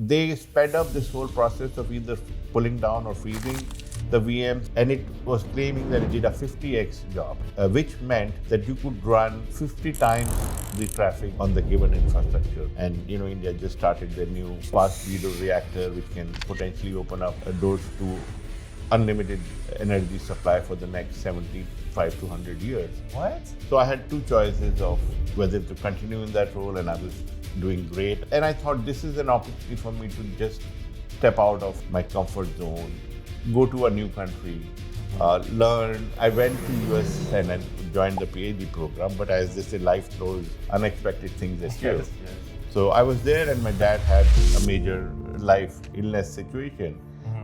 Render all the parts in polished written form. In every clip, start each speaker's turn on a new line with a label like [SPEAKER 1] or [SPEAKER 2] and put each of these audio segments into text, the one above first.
[SPEAKER 1] they sped up this whole process of either pulling down or freezing the VMs, and it was claiming that it did a 50x job, which meant that you could run 50 times the traffic on the given infrastructure. And India just started the new fast breeder reactor, which can potentially open up doors to unlimited energy supply for the next 75 to 100 years.
[SPEAKER 2] What?
[SPEAKER 1] So I had two choices of whether to continue in that role, and I was doing great. And I thought this is an opportunity for me to just step out of my comfort zone, go to a new country, learn. I went to US and then joined the PhD program, but as they say, life throws unexpected things at you.
[SPEAKER 2] Yes.
[SPEAKER 1] So I was there, and my dad had a major life illness situation.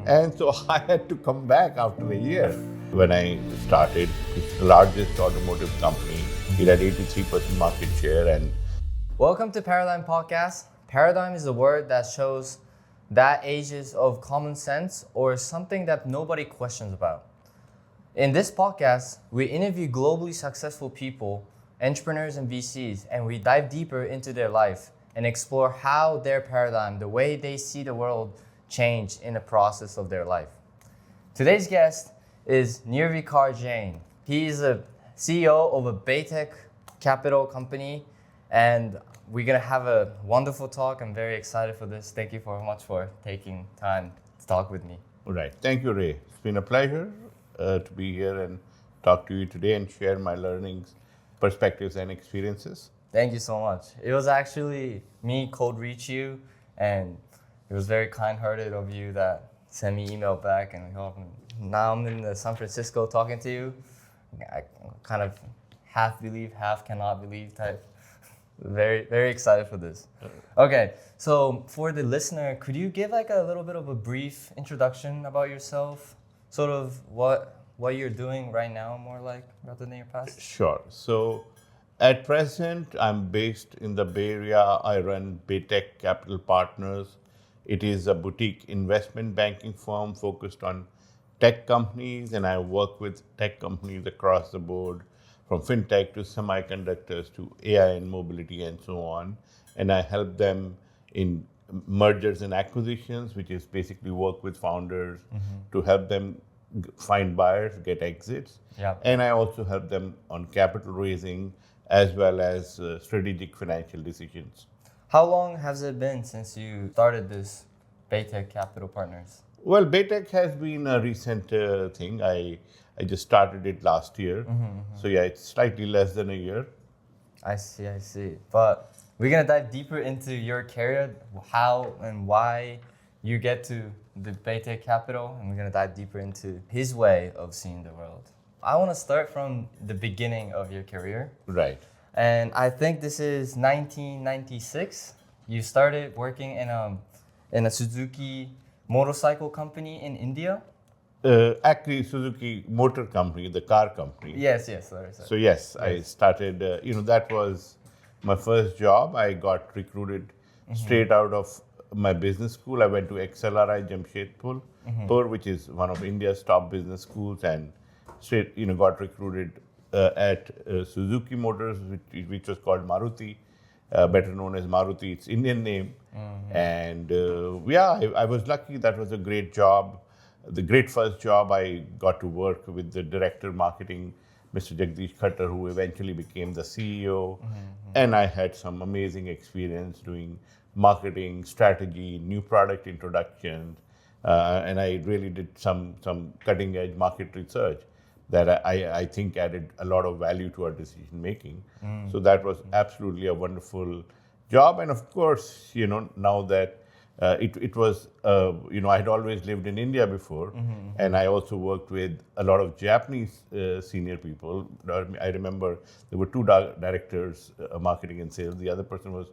[SPEAKER 1] And so I had to come back after a year. When I started, it's the largest automotive company. It had 83% market share. And
[SPEAKER 2] welcome to Paradigm Podcast. Paradigm is a word that shows that ages of common sense or something that nobody questions about. In this podcast, we interview globally successful people, entrepreneurs and VCs, and we dive deeper into their life and explore how their paradigm, the way they see the world, changed in the process of their life. Today's guest is Nirvikar Jain. He is a CEO of a BayTech Capital company, and we're gonna have a wonderful talk. I'm very excited for this. Thank you so much for taking time to talk with me.
[SPEAKER 1] All right. Thank you, Ray. It's been a pleasure to be here and talk to you today and share my learnings, perspectives, and experiences.
[SPEAKER 2] Thank you so much. It was actually me cold reach you, and it was very kind-hearted of you that sent me email back, and now I'm in San Francisco talking to you. I kind of half believe, half cannot believe type. Very, very excited for this. Okay, so for the listener, could you give like a little bit of a brief introduction about yourself? Sort of what you're doing right now, more like, rather than your past?
[SPEAKER 1] Sure. So at present, I'm based in the Bay Area. I run BayTech Capital Partners. It is a boutique investment banking firm focused on tech companies, and I work with tech companies across the board, from fintech to semiconductors to AI and mobility and so on. And I help them in mergers and acquisitions, which is basically work with founders to help them find buyers, get exits.
[SPEAKER 2] Yeah.
[SPEAKER 1] And I also help them on capital raising as well as strategic financial decisions.
[SPEAKER 2] How long has it been since you started this BayTech Capital Partners?
[SPEAKER 1] Well, BayTech has been a recent thing. I just started it last year. So yeah, it's slightly less than a year.
[SPEAKER 2] I see. But we're going to dive deeper into your career, how and why you get to the BayTech Capital, and we're going to dive deeper into his way of seeing the world. I want to start from the beginning of your career.
[SPEAKER 1] Right.
[SPEAKER 2] And I think this is 1996. You started working in a Suzuki motorcycle company in India.
[SPEAKER 1] Actually, Suzuki Motor Company, the car company.
[SPEAKER 2] Yes. Sorry.
[SPEAKER 1] So yes, I started, that was my first job. I got recruited straight out of my business school. I went to XLRI Jamshedpur, which is one of India's top business schools, and straight, got recruited at Suzuki Motors, which was called Maruti, better known as Maruti. It's Indian name. And I was lucky. That was a great job. The great first job. I got to work with the director of marketing, Mr. Jagdish Khattar, who eventually became the CEO. And I had some amazing experience doing marketing, strategy, new product introductions. And I really did some cutting edge market research that I think added a lot of value to our decision making. So that was absolutely a wonderful job. And of course, now that it was, I had always lived in India before, and I also worked with a lot of Japanese senior people. I remember there were two directors, marketing and sales. The other person was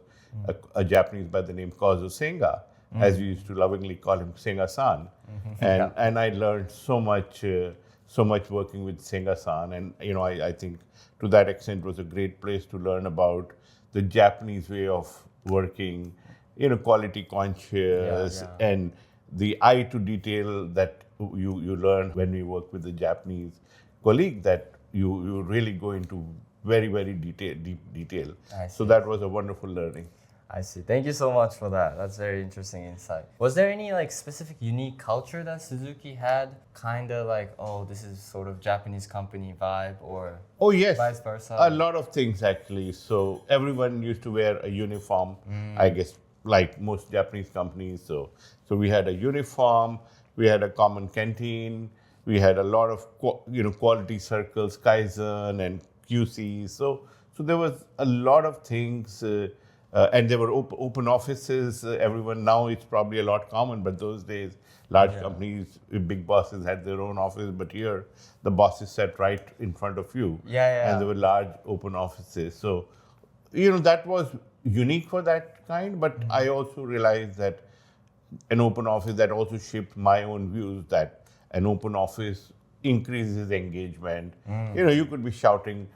[SPEAKER 1] a Japanese by the name Kazu Senga, as we used to lovingly call him, Senga-san. And I learned so much working with Senga-san, and I think to that extent was a great place to learn about the Japanese way of working, quality conscious, and the eye to detail that you learn when we work with the Japanese colleague, that you really go into very, very deep detail. So that was a wonderful learning.
[SPEAKER 2] I see. Thank you so much for that. That's very interesting insight. Was there any like specific unique culture that Suzuki had? Kind of like, oh, this is sort of Japanese company vibe, or
[SPEAKER 1] Oh, yes.
[SPEAKER 2] vice versa?
[SPEAKER 1] A lot of things actually. So everyone used to wear a uniform, I guess, like most Japanese companies. So we had a uniform, we had a common canteen, we had a lot of quality circles, Kaizen and QC. So there was a lot of things, and there were open offices. Everyone now it's probably a lot common, but those days large companies, big bosses had their own office, but here the bosses sat right in front of you. And there were large open offices. So, that was unique for that kind, but I also realized that an open office that also shaped my own views, that an open office increases engagement. You could be shouting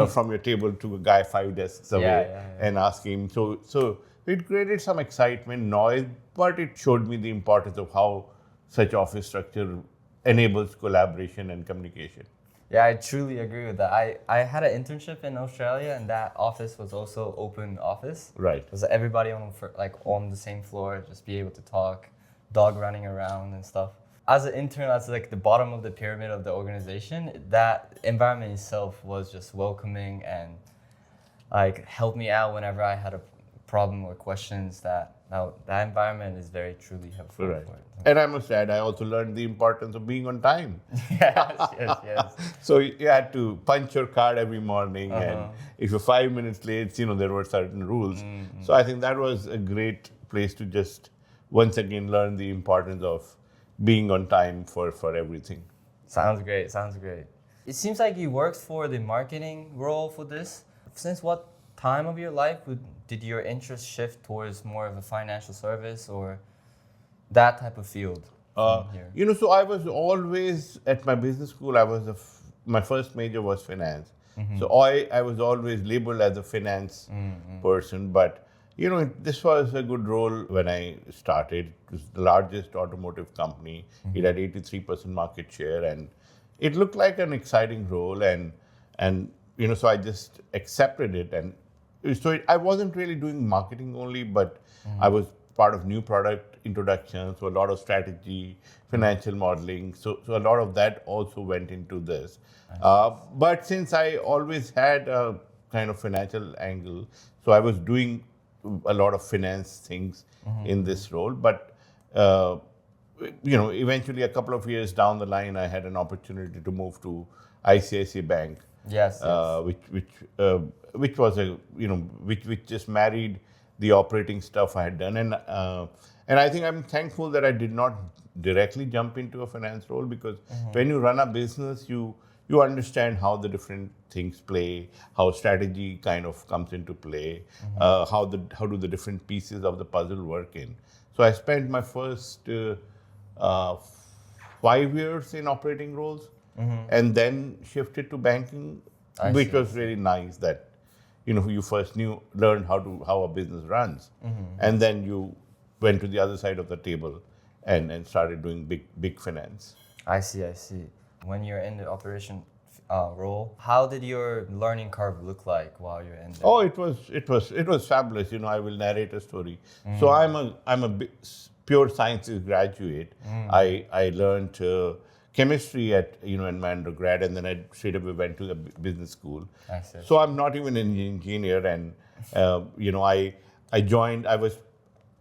[SPEAKER 1] from your table to a guy 5 desks away and ask him. So it created some excitement, noise, but it showed me the importance of how such office structure enables collaboration and communication.
[SPEAKER 2] Yeah, I truly agree with that. I had an internship in Australia, and that office was also open office.
[SPEAKER 1] Right.
[SPEAKER 2] It was everybody on the same floor, just be able to talk, dog running around and stuff. As an intern, that's like the bottom of the pyramid of the organization. That environment itself was just welcoming and like helped me out whenever I had a problem or questions. That environment is very truly helpful.
[SPEAKER 1] Right. And I must add, I also learned the importance of being on time.
[SPEAKER 2] Yes.
[SPEAKER 1] So you had to punch your card every morning, and if you're 5 minutes late, there were certain rules. So I think that was a great place to just once again learn the importance of being on time for everything.
[SPEAKER 2] Sounds great. It seems like you worked for the marketing role for this. Since what time of your life did your interest shift towards more of a financial service or that type of field? Here?
[SPEAKER 1] So I was always at my business school. My first major was finance. So I was always labeled as a finance person, but this was a good role when I started. It was the largest automotive company. It had 83% market share, and it looked like an exciting role. And so I just accepted it. And so I wasn't really doing marketing only, but I was part of new product introduction. So a lot of strategy, financial modeling. So a lot of that also went into this. But since I always had a kind of financial angle, so I was doing a lot of finance things in this role, but eventually a couple of years down the line, I had an opportunity to move to ICICI Bank.
[SPEAKER 2] Yes.
[SPEAKER 1] Which was which just married the operating stuff I had done, and I think I'm thankful that I did not directly jump into a finance role, because when you run a business, you understand how the different things play, how strategy kind of comes into play, how do the different pieces of the puzzle work in. So I spent my first 5 years in operating roles, and then shifted to banking, which was really nice. That you first learned how a business runs, and then you went to the other side of the table and started doing big finance.
[SPEAKER 2] I see. When you're in the operation role, how did your learning curve look like while you're in there?
[SPEAKER 1] Oh, it was fabulous. I will narrate a story. So I'm a pure sciences graduate. I learned chemistry at in my undergrad, and then I straight away went to the business school.
[SPEAKER 2] I see.
[SPEAKER 1] So I'm not even an engineer, and I joined. I was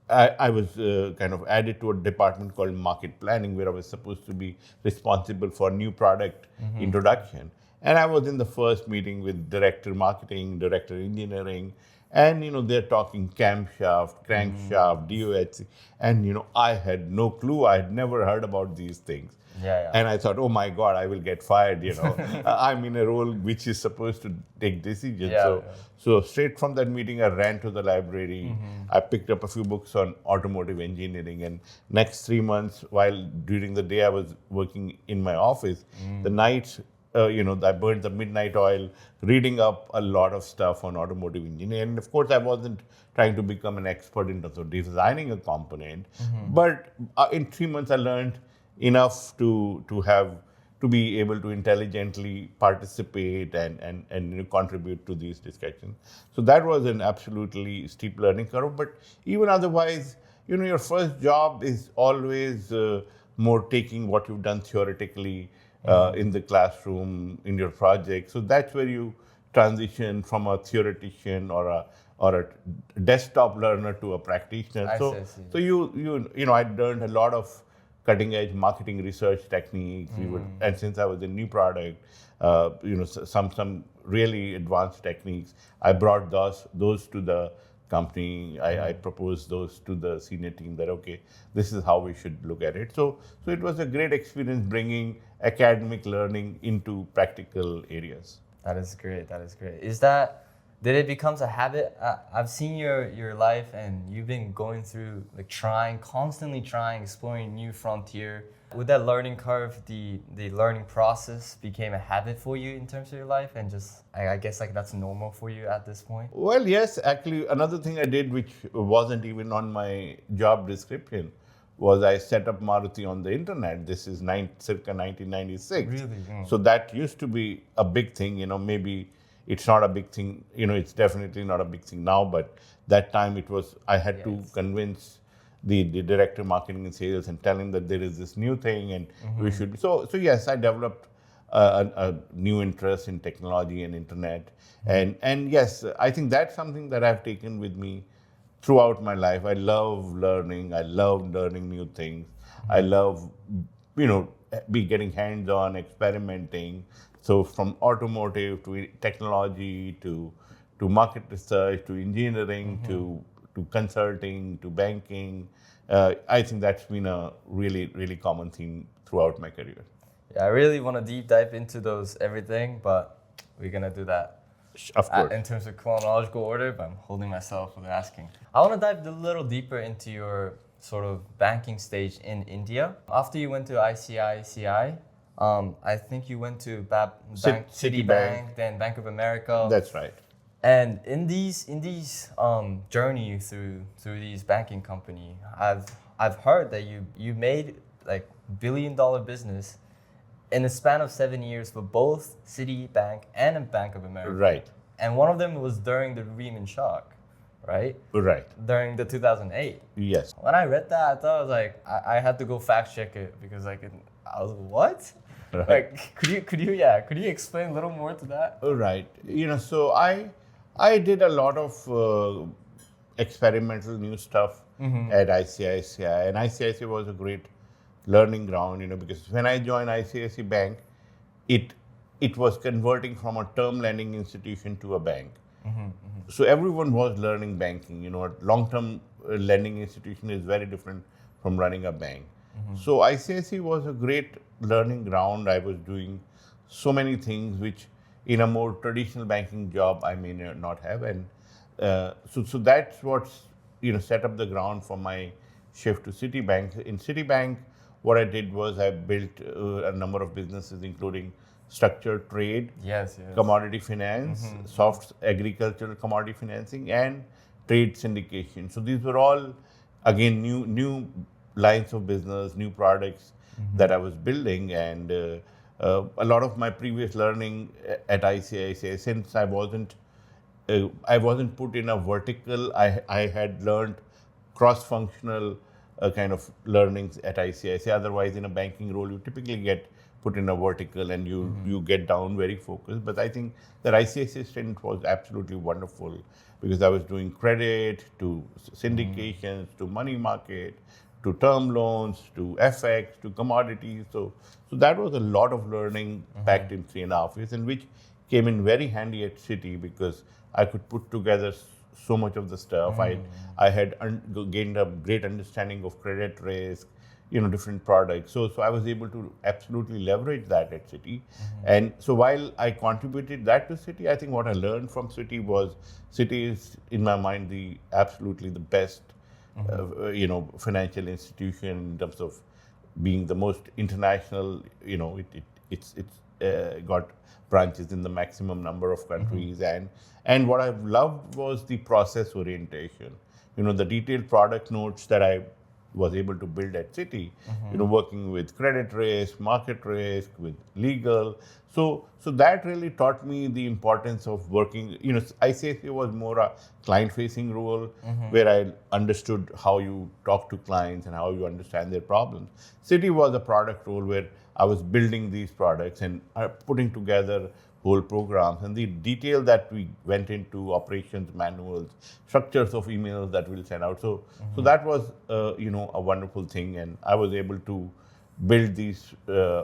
[SPEAKER 1] kind of added to a department called market planning, where I was supposed to be responsible for new product introduction. And I was in the first meeting with director marketing, director engineering, and they're talking camshaft, crankshaft, DOHC, and I had no clue. I had never heard about these things.
[SPEAKER 2] Yeah.
[SPEAKER 1] And I thought, oh my God, I will get fired. I'm in a role which is supposed to take decisions. So straight from that meeting, I ran to the library. I picked up a few books on automotive engineering, and next 3 months, during the day I was working in my office, the nights, I burned the midnight oil, reading up a lot of stuff on automotive engineering. And of course, I wasn't trying to become an expert in terms of designing a component, but in 3 months, I learned enough to have to be able to intelligently participate and contribute to these discussions. So that was an absolutely steep learning curve. But even otherwise, your first job is always more taking what you've done theoretically in the classroom, in your project. So that's where you transition from a theoretician or a desktop learner to a practitioner.
[SPEAKER 2] I
[SPEAKER 1] So
[SPEAKER 2] see.
[SPEAKER 1] I learned a lot of cutting edge marketing research techniques. And since I was a new product, some really advanced techniques. I brought those to the company. I proposed those to the senior team that, okay, this is how we should look at it. So it was a great experience bringing academic learning into practical areas.
[SPEAKER 2] That is great. Did it become a habit? I've seen your life, and you've been going through constantly trying, exploring new frontier. With that learning curve, the learning process became a habit for you in terms of your life, and just I guess that's normal for you at this point.
[SPEAKER 1] Well, yes, actually, another thing I did, which wasn't even on my job description, was I set up Maruti on the internet. This is circa 1996.
[SPEAKER 2] Really? Mm.
[SPEAKER 1] So that used to be a big thing. Maybe it's not a big thing. It's definitely not a big thing now. But that time it was. I had to convince the director of marketing and sales and tell him that there is this new thing and we should. So yes, I developed a new interest in technology and internet. And yes, I think that's something that I've taken with me throughout my life. I love learning. I love learning new things. I love, getting hands-on, experimenting. So from automotive to technology to market research to engineering to consulting to banking, I think that's been a really, really common theme throughout my career.
[SPEAKER 2] Yeah, I really want to deep dive into everything, but we're gonna do that.
[SPEAKER 1] Of course.
[SPEAKER 2] In terms of chronological order, but I'm holding myself with asking. I want to dive a little deeper into your sort of banking stage in India. After you went to ICICI, I think you went to Citibank, then Bank of America.
[SPEAKER 1] That's right.
[SPEAKER 2] And in these journey through these banking company, I've heard that you made $1 billion business in a span of 7 years for both Citibank and Bank of America.
[SPEAKER 1] Right.
[SPEAKER 2] And one of them was during the Lehman shock, right?
[SPEAKER 1] Right.
[SPEAKER 2] During the 2008.
[SPEAKER 1] Yes.
[SPEAKER 2] When I read that, I thought I was I had to go fact check it because I was what?
[SPEAKER 1] Right.
[SPEAKER 2] Could you explain a little more to that?
[SPEAKER 1] Right. So I did a lot of experimental new stuff at ICICI, and ICICI was a great learning ground, because when I joined ICICI Bank, it was converting from a term lending institution to a bank. So everyone was learning banking. A long-term lending institution is very different from running a bank. So ICICI was a great learning ground. I was doing so many things which in a more traditional banking job I may not have, and so that's what's set up the ground for my shift to Citibank. In Citibank, what I did was I built a number of businesses, including structured trade, commodity finance, soft agricultural commodity financing, and trade syndication. So these were all, again, new lines of business, new products that I was building. And a lot of my previous learning at ICICI, since I wasn't put in a vertical, I had learned cross-functional kind of learnings at ICICI. Otherwise, in a banking role, you typically get put in a vertical and you get down very focused. But I think that ICICI stint was absolutely wonderful because I was doing credit to syndications, to money market, to term loans, to FX, to commodities. So that was a lot of learning packed in 3.5 years, and which came in very handy at Citi because I could put together so much of the stuff. I had gained a great understanding of credit risk, different products. So I was able to absolutely leverage that at Citi. And so while I contributed that to Citi, I think what I learned from Citi was Citi is, in my mind, absolutely the best, financial institution in terms of being the most international. It's got branches in the maximum number of countries, and what I've loved was the process orientation. The detailed product notes that I was able to build at Citi, working with credit risk, market risk, with legal. So that really taught me the importance of working. ICICI was more a client-facing role where I understood how you talk to clients and how you understand their problems. Citi was a product role where I was building these products and putting together whole programs, and the detail that we went into, operations manuals, structures of emails that we'll send out. So that was a wonderful thing, and I was able to build these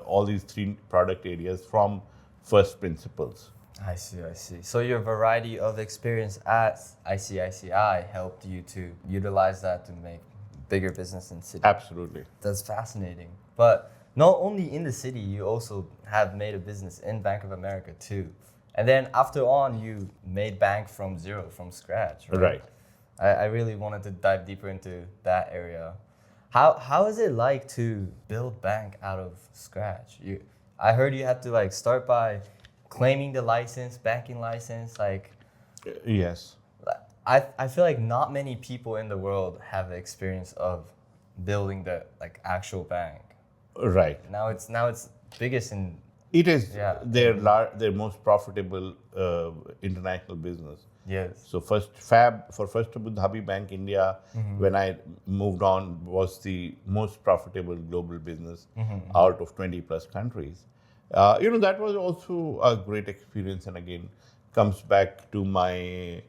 [SPEAKER 1] all these 3 product areas from first principles.
[SPEAKER 2] I see. So your variety of experience at ICICI helped you to utilize that to make bigger business in Citi.
[SPEAKER 1] Absolutely.
[SPEAKER 2] That's fascinating. But not only in the city, you also have made a business in Bank of America too. And then after on, you made bank from zero, from scratch, right?
[SPEAKER 1] Right.
[SPEAKER 2] I really wanted to dive deeper into that area. How is it like to build bank out of scratch? I heard you had to start by claiming the license, banking license.
[SPEAKER 1] Yes.
[SPEAKER 2] I feel like not many people in the world have the experience of building the actual bank.
[SPEAKER 1] Right.
[SPEAKER 2] Now it's biggest in.
[SPEAKER 1] It is their most profitable international business.
[SPEAKER 2] Yes.
[SPEAKER 1] So First Abu Dhabi Bank India, when I moved on, was the most profitable global business out of 20 plus countries. That was also a great experience, and again comes back to my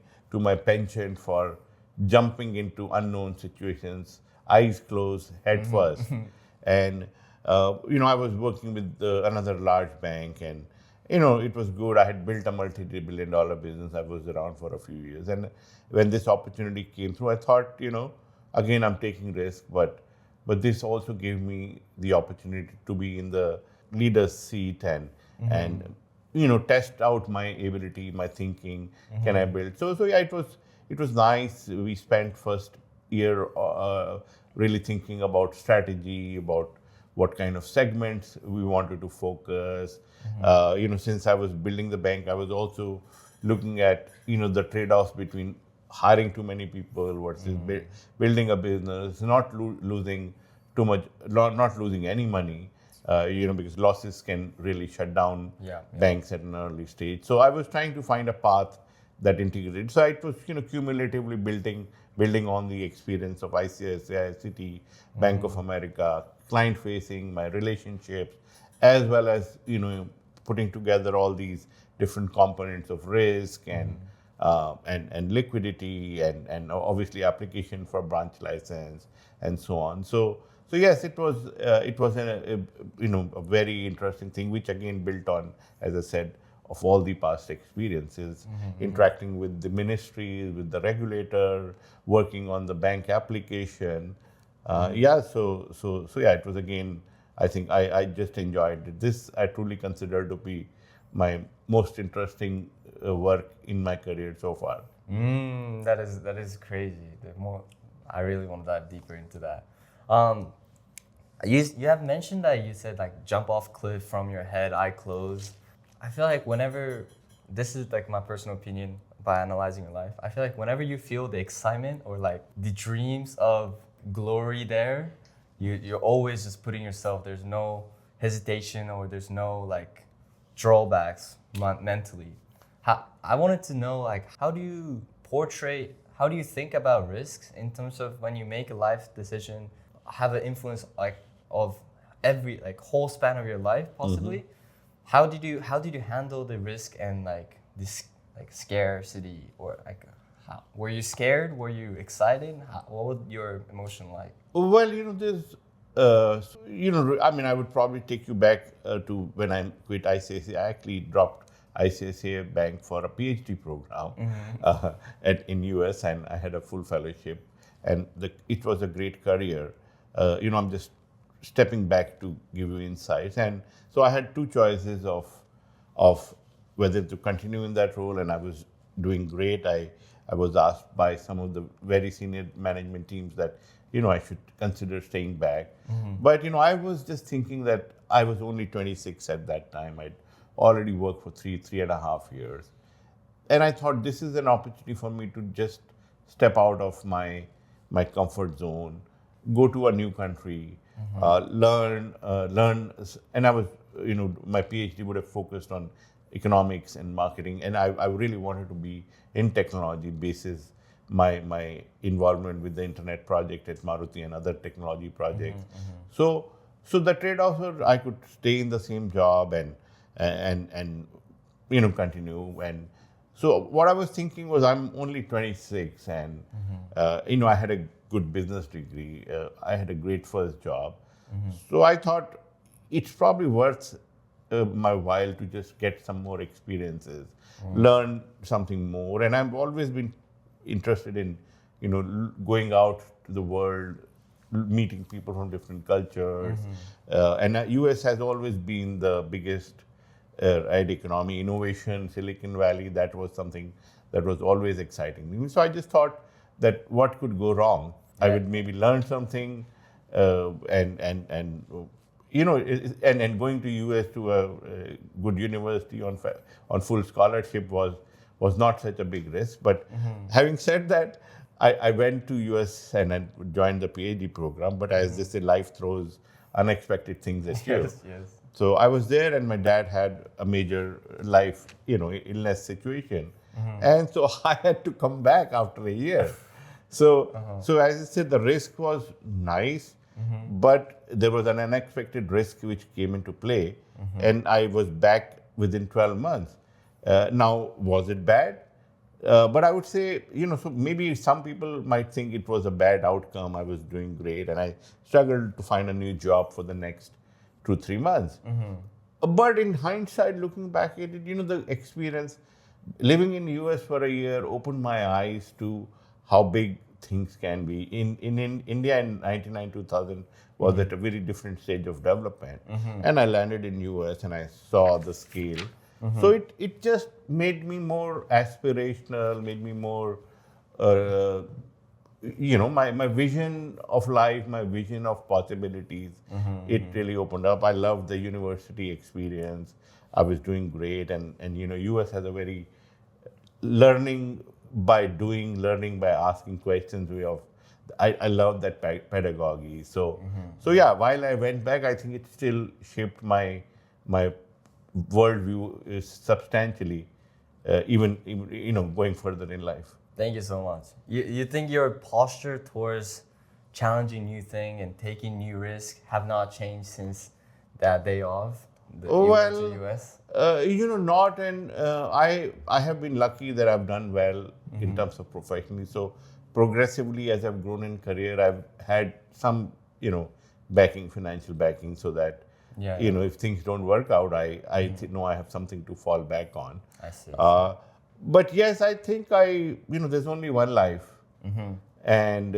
[SPEAKER 1] penchant for jumping into unknown situations, eyes closed, head first, and. I was working with another large bank, and it was good. I had built a multi-billion-dollar business. I was around for a few years, and when this opportunity came through, I thought, again, I'm taking risk, but this also gave me the opportunity to be in the leader's seat and test out my ability, my thinking. Can I build? So yeah, it was nice. We spent first year really thinking about strategy, about what kind of segments we wanted to focus. Since I was building the bank, I was also looking at, the trade-offs between hiring too many people versus building a business, not losing too much, not losing any money, because losses can really shut down banks at an early stage. So I was trying to find a path that integrated. So it was, cumulatively building on the experience of ICICI, Citi, Bank of America, client-facing, my relationships, as well as putting together all these different components of risk and liquidity and obviously application for branch license and so on. So yes, it was a very interesting thing, which again built on, as I said, of all the past experiences, interacting with the ministries, with the regulator, working on the bank application. So it was again, I think I just enjoyed it. This I truly consider to be my most interesting work in my career so far.
[SPEAKER 2] That is crazy. I really want to dive deeper into that. You have mentioned that you said jump off cliff from your head, eye closed. I feel like whenever, this is my personal opinion by analyzing your life, I feel like whenever you feel the excitement or the dreams of glory there, you're always just putting yourself, there's no hesitation or there's no drawbacks mentally. I wanted to know how do you think about risks in terms of when you make a life decision, have an influence of every whole span of your life possibly? How did you handle the risk and this scarcity or were you scared? Were you excited? What was your emotion like?
[SPEAKER 1] Well, there's, I would probably take you back to when I quit ICICI. I actually dropped ICICI Bank for a PhD program in US, and I had a full fellowship, and it was a great career. I'm just stepping back to give you insights, and so I had two choices of whether to continue in that role, and I was doing great. I was asked by some of the very senior management teams that I should consider staying back. But I was just thinking that I was only 26 at that time. I'd already worked for three and a half years, and I thought this is an opportunity for me to just step out of my comfort zone, go to a new country, learn, and I was, my PhD would have focused on economics and marketing, and I really wanted to be in technology basis my involvement with the internet project at Maruti and other technology projects. So the trade-offs were I could stay in the same job and continue. And so what I was thinking was I'm only 26 and I had a good business degree. I had a great first job. So I thought it's probably worth my while to just get some more experiences, learn something more. And I've always been interested in, going out to the world, meeting people from different cultures. And US has always been the biggest economy, innovation, Silicon Valley. That was something that was always exciting. So I just thought that what could go wrong? I would maybe learn something and going to US to a good university on full scholarship was not such a big risk. But having said that, I went to US and I joined the PhD program. But as they say, life throws unexpected things at you.
[SPEAKER 2] Yes.
[SPEAKER 1] So I was there, and my dad had a major life, illness situation, and so I had to come back after a year. So as I said, the risk was nice, but there was an unexpected risk which came into play, and I was back within 12 months. Now, was it bad? But I would say, so maybe some people might think it was a bad outcome. I was doing great, and I struggled to find a new job for the next 2-3 months. But in hindsight, looking back at it, the experience living in US for a year opened my eyes to how big things can be. In India in 1999-2000 was at a very different stage of development. And I landed in US and I saw the scale. So it just made me more aspirational, made me more, my vision of life, my vision of possibilities, it really opened up. I loved the university experience. I was doing great. And US has a very learning by doing, learning by asking questions way of, I love that pedagogy. So yeah, while I went back, I think it still shaped my worldview is substantially, even going further in life.
[SPEAKER 2] Thank you so much. You think your posture towards challenging new thing and taking new risk have not changed since that day off? You went to US?
[SPEAKER 1] Not, and I have been lucky that I've done well in terms of professionally. So progressively, as I've grown in career, I've had some, backing, financial backing, so that if things don't work out, I know I have something to fall back on.
[SPEAKER 2] I see.
[SPEAKER 1] But yes, I think there's only one life, and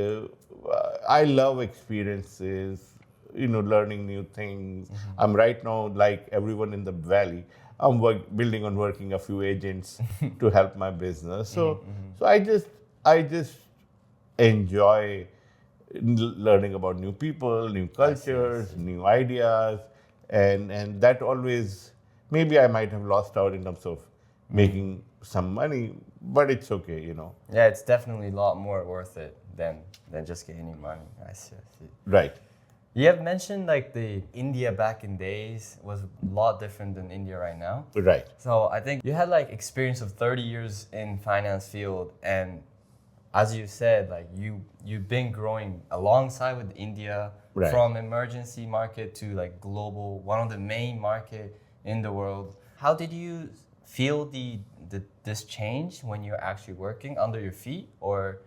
[SPEAKER 1] I love experiences, learning new things. I'm right now, like everyone in the valley, I'm building on working a few agents to help my business. So I just enjoy learning about new people, new cultures, new ideas, and that always, maybe I might have lost out in terms of making some money, but it's okay,
[SPEAKER 2] Yeah, it's definitely a lot more worth it than just getting money. I see.
[SPEAKER 1] Right.
[SPEAKER 2] You have mentioned like the India back in days was a lot different than India right now.
[SPEAKER 1] Right.
[SPEAKER 2] So I think you had like experience of 30 years in finance field, and as you said, like you've been growing alongside with India from emergency market to like global, one of the main market in the world. How did you feel this change when you're actually working under your feet, or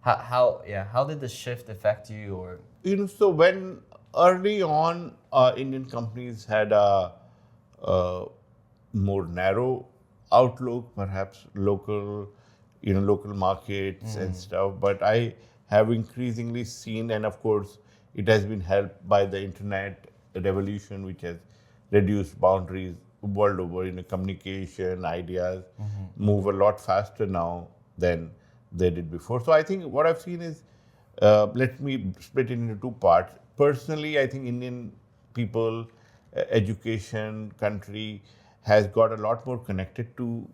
[SPEAKER 2] how did the shift affect you? Or
[SPEAKER 1] so when early on Indian companies had a more narrow outlook, perhaps local markets and stuff, but I have increasingly seen, and of course it has been helped by the internet revolution, which has reduced boundaries world over. Communication, ideas move a lot faster now than they did before. So I think what I've seen is, let me split it into two parts. Personally, I think Indian people, education, country has got a lot more connected to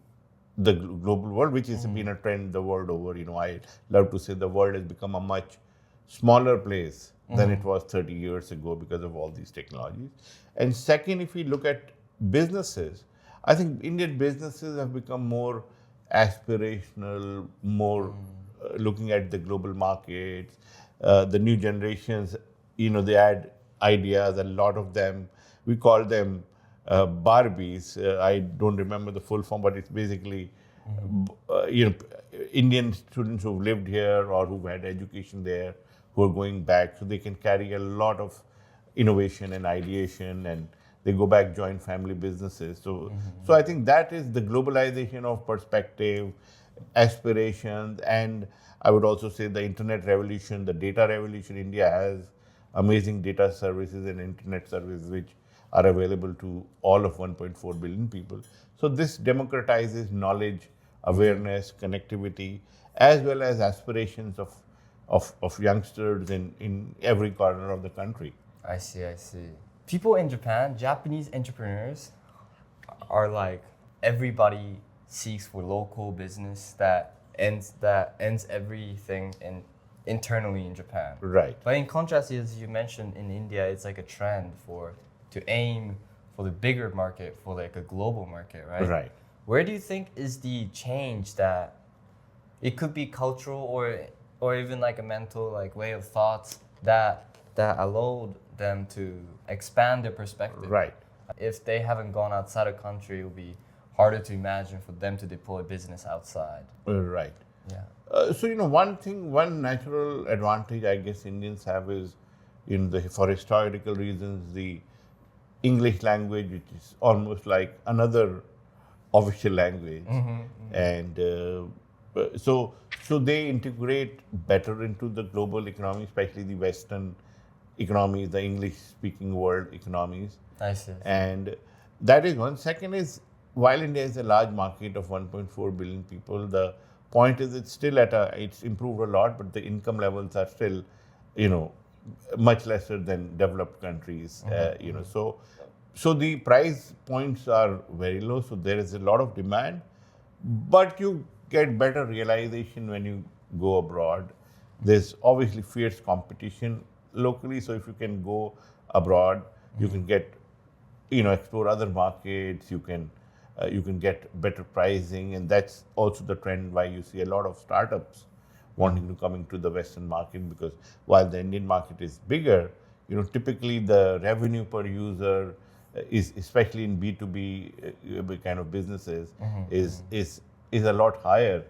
[SPEAKER 1] the global world, which has been a trend the world over. I love to say the world has become a much smaller place than it was 30 years ago because of all these technologies. And second, if we look at businesses, I think Indian businesses have become more aspirational, more looking at the global markets. The new generations, they add ideas. A lot of them, we call them Barbies. I don't remember the full form, but it's basically, Indian students who've lived here or who've had education there, who are going back, so they can carry a lot of innovation and ideation, and they go back, join family businesses. So I think that is the globalization of perspective, aspirations, and I would also say the internet revolution, the data revolution. India has amazing data services and internet services which are available to all of 1.4 billion people. So this democratizes knowledge, awareness, connectivity, as well as aspirations of youngsters in every corner of the country.
[SPEAKER 2] I see. People in Japan, Japanese entrepreneurs, are like, everybody seeks for local business that ends everything internally in Japan.
[SPEAKER 1] Right.
[SPEAKER 2] But in contrast, as you mentioned, in India, it's like a trend to aim for the bigger market, for like a global market, right?
[SPEAKER 1] Right.
[SPEAKER 2] Where do you think is the change that it could be cultural or even like a mental like way of thoughts that allowed them to expand their perspective?
[SPEAKER 1] Right.
[SPEAKER 2] If they haven't gone outside a country, it will be harder to imagine for them to deploy business outside.
[SPEAKER 1] Right.
[SPEAKER 2] Yeah.
[SPEAKER 1] So one natural advantage I guess Indians have is, for historical reasons, the English language, which is almost like another official language, and so they integrate better into the global economy, especially the Western economies, the English-speaking world economies.
[SPEAKER 2] I see.
[SPEAKER 1] And that is one. Second is, while India is a large market of 1.4 billion people, the point is it's still it's improved a lot, but the income levels are still, much lesser than developed countries. So the price points are very low. So there is a lot of demand, but you get better realization when you go abroad. There's obviously fierce competition locally. So if you can go abroad, you can get, explore other markets. You can get better pricing, and that's also the trend why you see a lot of startups wanting to come into the Western market, because while the Indian market is bigger, typically the revenue per user is, especially in B2B kind of businesses, is a lot higher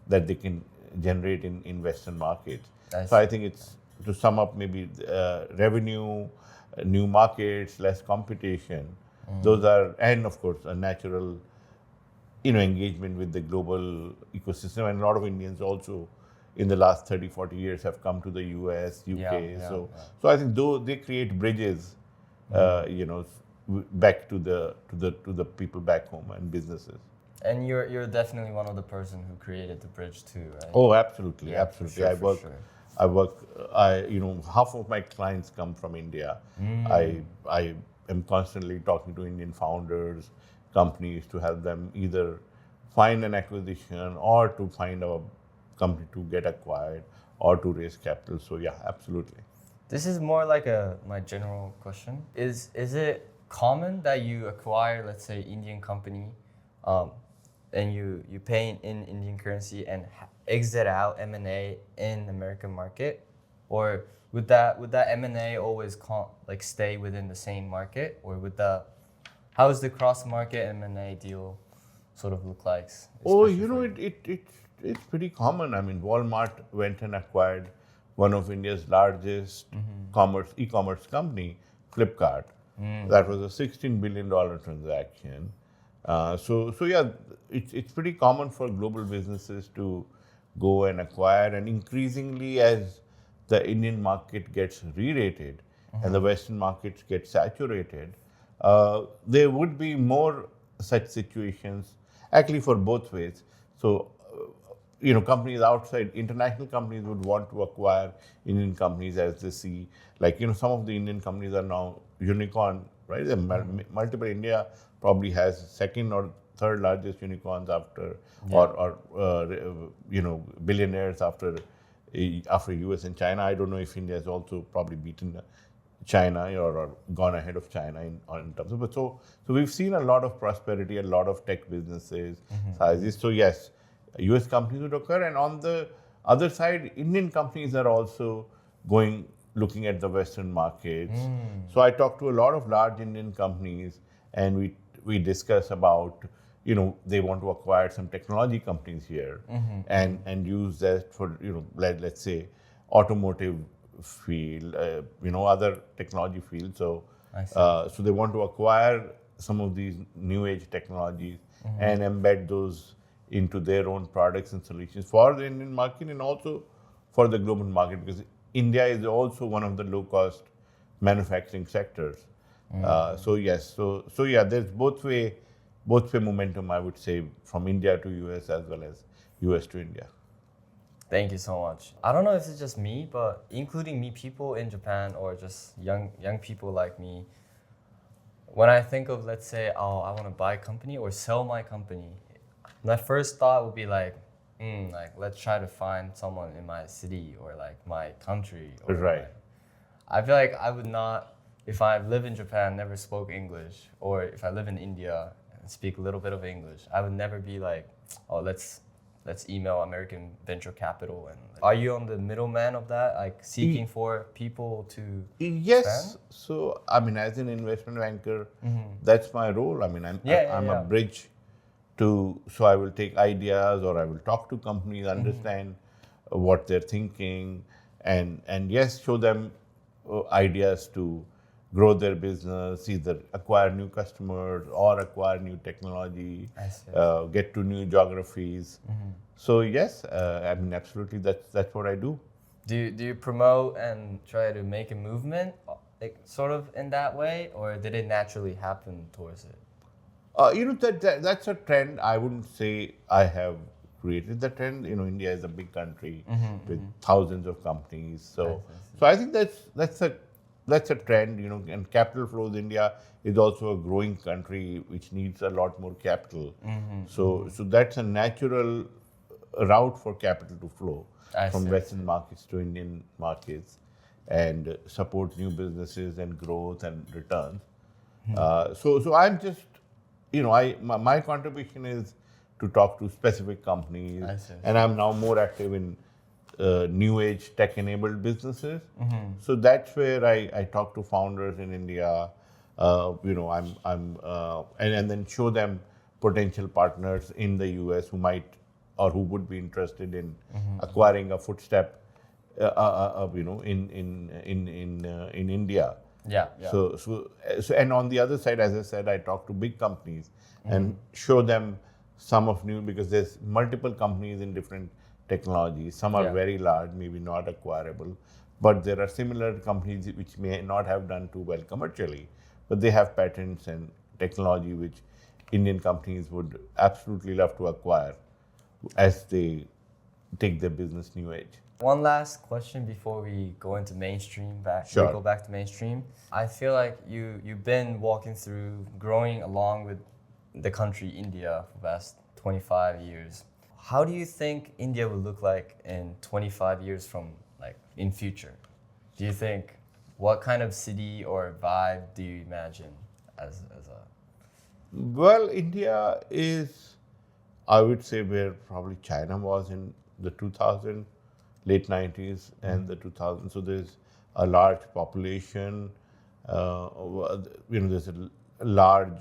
[SPEAKER 1] that they can generate in Western markets. So I think it's, to sum up, maybe revenue, new markets, less competition. Those are, and of course, a natural, engagement with the global ecosystem. And a lot of Indians also, in the last 30, 40 years, have come to the US, UK. So I think they create bridges, back to the people back home and businesses.
[SPEAKER 2] And you're definitely one of the person who created the bridge too, right?
[SPEAKER 1] Oh, absolutely,
[SPEAKER 2] Yeah,
[SPEAKER 1] absolutely.
[SPEAKER 2] for sure.
[SPEAKER 1] Half of my clients come from India. I am constantly talking to Indian founders, companies, to help them either find an acquisition or to find a company to get acquired or to raise capital. So yeah, absolutely.
[SPEAKER 2] This is more like my general question. Is it common that you acquire, let's say, Indian company, and you pay in Indian currency and exit out M&A in American market, or would that M&A always stay within the same market, or how is the cross market M&A deal sort of look like?
[SPEAKER 1] It's pretty common. I mean, Walmart went and acquired one of India's largest e-commerce company, Flipkart. That was a $16 billion transaction. So yeah, it's pretty common for global businesses to go and acquire, and increasingly as the Indian market gets re-rated and the Western markets get saturated, there would be more such situations, actually, for both ways. So, companies outside, international companies would want to acquire Indian companies as they see, like, some of the Indian companies are now unicorn, right? Multiple. India probably has second or third largest unicorns after, or billionaires after after US and China. I don't know if India has also probably beaten China or gone ahead of China in terms of, but so we've seen a lot of prosperity, a lot of tech businesses, sizes. So yes, US companies would occur, and on the other side, Indian companies are also looking at the Western markets. So I talked to a lot of large Indian companies, and we discuss about, they want to acquire some technology companies here and use that for, let's say, automotive field, other technology fields. So, so they want to acquire some of these new age technologies and embed those into their own products and solutions for the Indian market and also for the global market, because India is also one of the low cost manufacturing sectors. So yes, so yeah, there's both way momentum, I would say, from India to US as well as US to India.
[SPEAKER 2] Thank you so much. I don't know if it's just me, but including me, people in Japan or just young people like me, when I think of, let's say, oh, I want to buy a company or sell my company, my first thought would be like, let's try to find someone in my city or like my country. Or
[SPEAKER 1] right.
[SPEAKER 2] I feel like I would not, if I live in Japan, never spoke English, or if I live in India and speak a little bit of English, I would never be like, oh, let's email American venture capital. And are you on the middleman of that, like seeking for people to
[SPEAKER 1] Yes.
[SPEAKER 2] spend?
[SPEAKER 1] So I mean, as an investment banker, that's my role. I mean, I'm a bridge to. So I will take ideas, or I will talk to companies, understand what they're thinking, and yes, show them ideas to grow their business, either acquire new customers or acquire new technology, get to new geographies. So yes, I mean, absolutely, that's what I do.
[SPEAKER 2] Do you promote and try to make a movement, like sort of in that way, or did it naturally happen towards it?
[SPEAKER 1] That's a trend. I wouldn't say I have created the trend. India is a big country with thousands of companies. So I think that's a trend. And capital flows. India is also a growing country which needs a lot more capital. So that's a natural route for capital to flow from Western markets to Indian markets and support new businesses and growth and returns. So I'm just, my contribution is to talk to specific companies, and I'm now more active in new age tech-enabled businesses. So that's where I talk to founders in India. And then show them potential partners in the US who might or who would be interested in acquiring a footstep, in India.
[SPEAKER 2] Yeah.
[SPEAKER 1] So and on the other side, as I said, I talk to big companies and show them some of new, because there's multiple companies in different technologies. Some are very large, maybe not acquirable, but there are similar companies which may not have done too well commercially, but they have patents and technology which Indian companies would absolutely love to acquire as they take their business new age.
[SPEAKER 2] One last question before we go into mainstream. We go back to mainstream. I feel like you've been walking through growing along with the country India for the past 25 years. How do you think India will look like in 25 years from like in future? Do you think, what kind of city or vibe do you imagine as a?
[SPEAKER 1] Well, India is, I would say, where probably China was in the 2000s, late 90s and the 2000s. So there's a large population. There's a large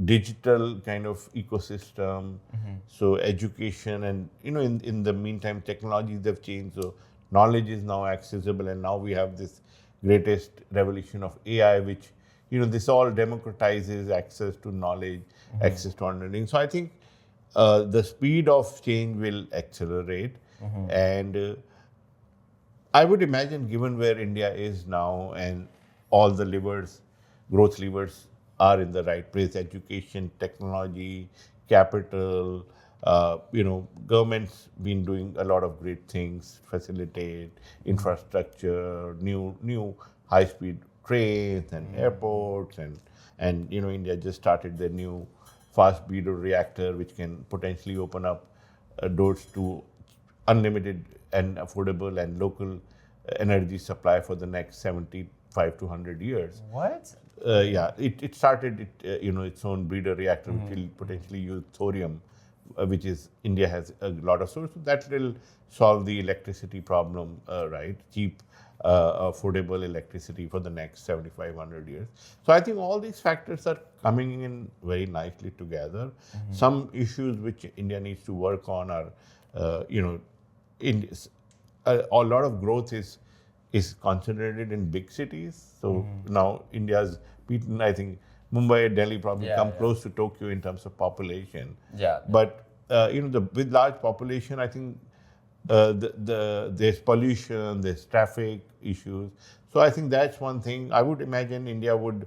[SPEAKER 1] digital kind of ecosystem. So education and, in the meantime, technologies have changed. So knowledge is now accessible, and now we have this greatest revolution of AI, which, this all democratizes access to knowledge, access to understanding. So I think the speed of change will accelerate. And I would imagine, given where India is now and all the growth levers are in the right place, education, technology, capital, government's been doing a lot of great things, facilitate infrastructure, new high-speed trains and airports, and India just started their new fast breeder reactor, which can potentially open up doors to unlimited and affordable and local energy supply for the next 75 to 100 years.
[SPEAKER 2] What?
[SPEAKER 1] It started its own breeder reactor, which will potentially use thorium, which is India has a lot of sources. That will solve the electricity problem, right? Cheap, affordable electricity for the next 7,500 years. So I think all these factors are coming in very nicely together. Some issues which India needs to work on are, a lot of growth is concentrated in big cities. So now India's beaten, I think, Mumbai, Delhi probably come close to Tokyo in terms of population. But with large population, I think there's pollution, there's traffic issues. So I think that's one thing. I would imagine India would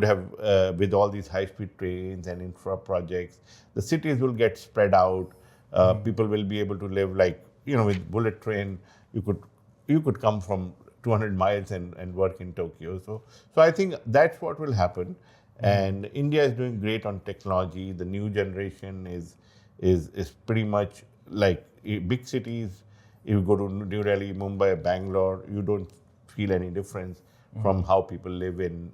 [SPEAKER 1] have with all these high-speed trains and infra projects, the cities will get spread out. People will be able to live with bullet train. You could come from 200 miles and work in Tokyo. So I think that's what will happen. And India is doing great on technology. The new generation is pretty much like big cities. If you go to New Delhi, Mumbai, Bangalore, you don't feel any difference from how people live in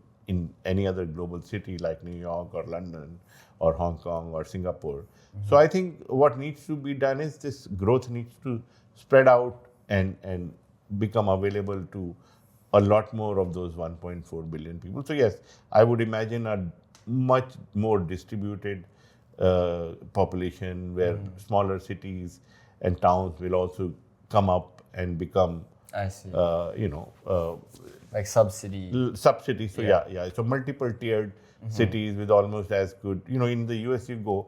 [SPEAKER 1] any other global city like New York or London or Hong Kong or Singapore. So I think what needs to be done is this growth needs to spread out and become available to a lot more of those 1.4 billion people. So yes, I would imagine a much more distributed population where smaller cities and towns will also come up and become,
[SPEAKER 2] I see.
[SPEAKER 1] Like
[SPEAKER 2] subsidies.
[SPEAKER 1] So yeah. So multiple tiered cities with almost as good, in the US you go,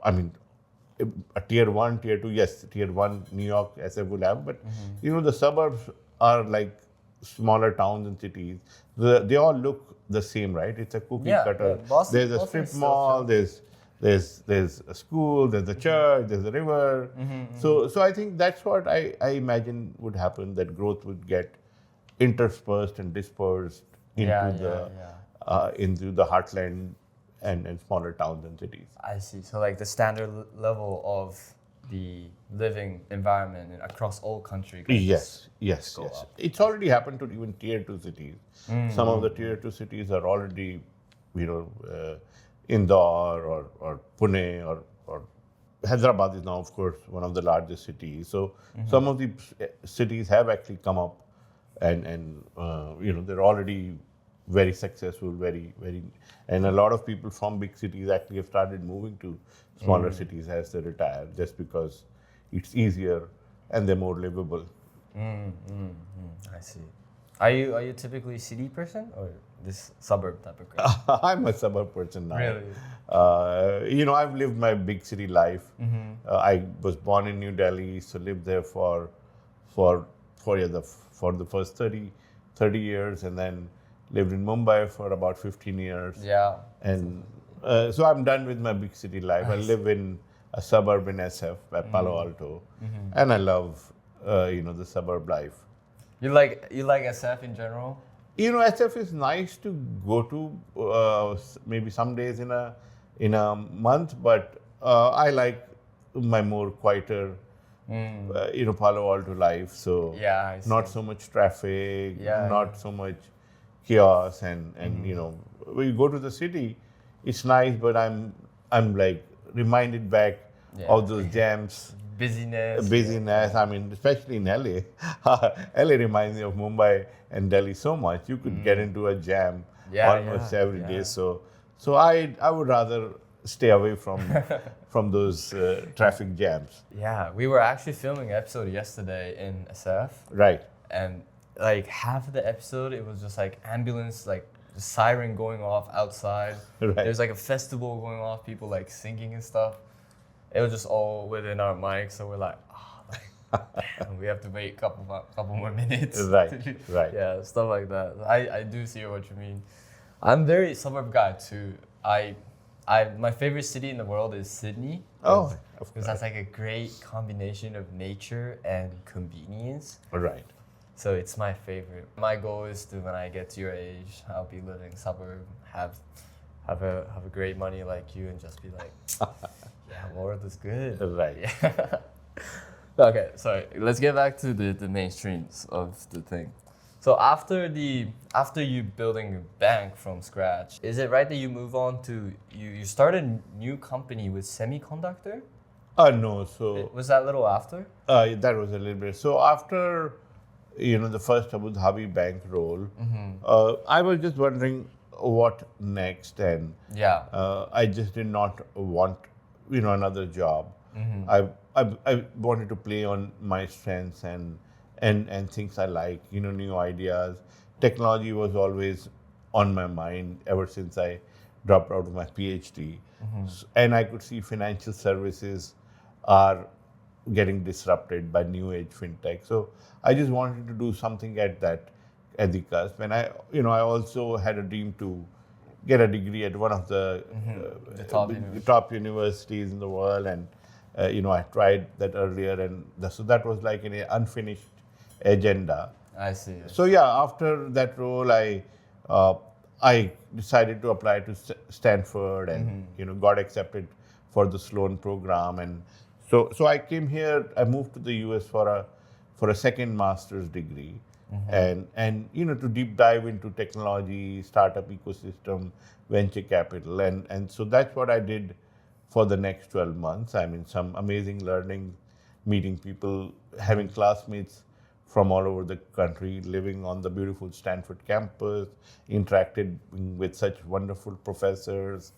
[SPEAKER 1] a tier 1, tier 2, yes, tier 1 New York SF will have, but the suburbs are like smaller towns and cities. They all look the same, right? It's a cookie cutter. There's a strip mall, there's a school, there's a church, there's a river. So I think that's what I imagine would happen, that growth would get interspersed and dispersed into the heartland and smaller towns and cities.
[SPEAKER 2] I see. So like the standard level of the living environment across all country.
[SPEAKER 1] Yes. It's already happened to even tier 2 cities. Some of the tier 2 cities are already, Indore or Pune or Hyderabad is now, of course, one of the largest cities. So some of the cities have actually come up and they're already very successful, very, and a lot of people from big cities actually have started moving to smaller cities as they retire, just because it's easier and they're more livable.
[SPEAKER 2] I see. Are you typically city person or this suburb type of guy?
[SPEAKER 1] I'm a suburb person now.
[SPEAKER 2] Really?
[SPEAKER 1] I've lived my big city life. I was born in New Delhi, so lived there for the first 30 years, and then lived in Mumbai for about 15 years.
[SPEAKER 2] Yeah.
[SPEAKER 1] And so I'm done with my big city life. I live in a suburb in SF at Palo Alto, and I love the suburb life.
[SPEAKER 2] You like SF in general?
[SPEAKER 1] SF is nice to go to maybe some days in a month, but I like my more quieter Palo Alto life. So not so much traffic, not so much chaos, and when you go to the city, it's nice, but I'm like reminded back of those jams.
[SPEAKER 2] Busyness.
[SPEAKER 1] Especially in LA. LA reminds me of Mumbai and Delhi so much. You could get into a jam almost every day. So I would rather stay away from those traffic jams.
[SPEAKER 2] Yeah, we were actually filming an episode yesterday in SF.
[SPEAKER 1] Right.
[SPEAKER 2] And like half of the episode, it was just like ambulance, like siren going off outside.
[SPEAKER 1] Right.
[SPEAKER 2] There's like a festival going off, people like singing and stuff. It was just all within our mic, so we're like, damn, we have to wait a couple more minutes.
[SPEAKER 1] Right.
[SPEAKER 2] Yeah, stuff like that. I do see what you mean. I'm very suburb guy too. My favorite city in the world is Sydney.
[SPEAKER 1] Oh, of course.
[SPEAKER 2] Because that's like a great combination of nature and convenience.
[SPEAKER 1] Right.
[SPEAKER 2] So it's my favorite. My goal is to, when I get to your age, I'll be living suburb, have a great money like you, and just be like, yeah, world is good.
[SPEAKER 1] Right.
[SPEAKER 2] Yeah. Okay, sorry. Let's get back to the mainstreams of the thing. So after you building a bank from scratch, is it right that you move on to you started a new company with semiconductor?
[SPEAKER 1] No, so
[SPEAKER 2] Was that a little after?
[SPEAKER 1] that was a little bit. So after, the first Abu Dhabi Bank role, I was just wondering what next, and
[SPEAKER 2] Yeah.
[SPEAKER 1] I just did not want, another job. I wanted to play on my strengths and things I like, new ideas. Technology was always on my mind ever since I dropped out of my PhD. And I could see financial services are getting disrupted by new age fintech. So I just wanted to do something at the cusp. And I also had a dream to get a degree at one of the top universities in the world. And I tried that earlier, and so that was like an unfinished agenda.
[SPEAKER 2] I see.
[SPEAKER 1] So yeah, after that role, I decided to apply to Stanford, and got accepted for the Sloan program, and so I came here. I moved to the US for a second master's degree, and to deep dive into technology, startup ecosystem, venture capital, and so that's what I did for the next 12 months. I mean, some amazing learning, meeting people, having classmates from all over the country, living on the beautiful Stanford campus, interacted with such wonderful professors,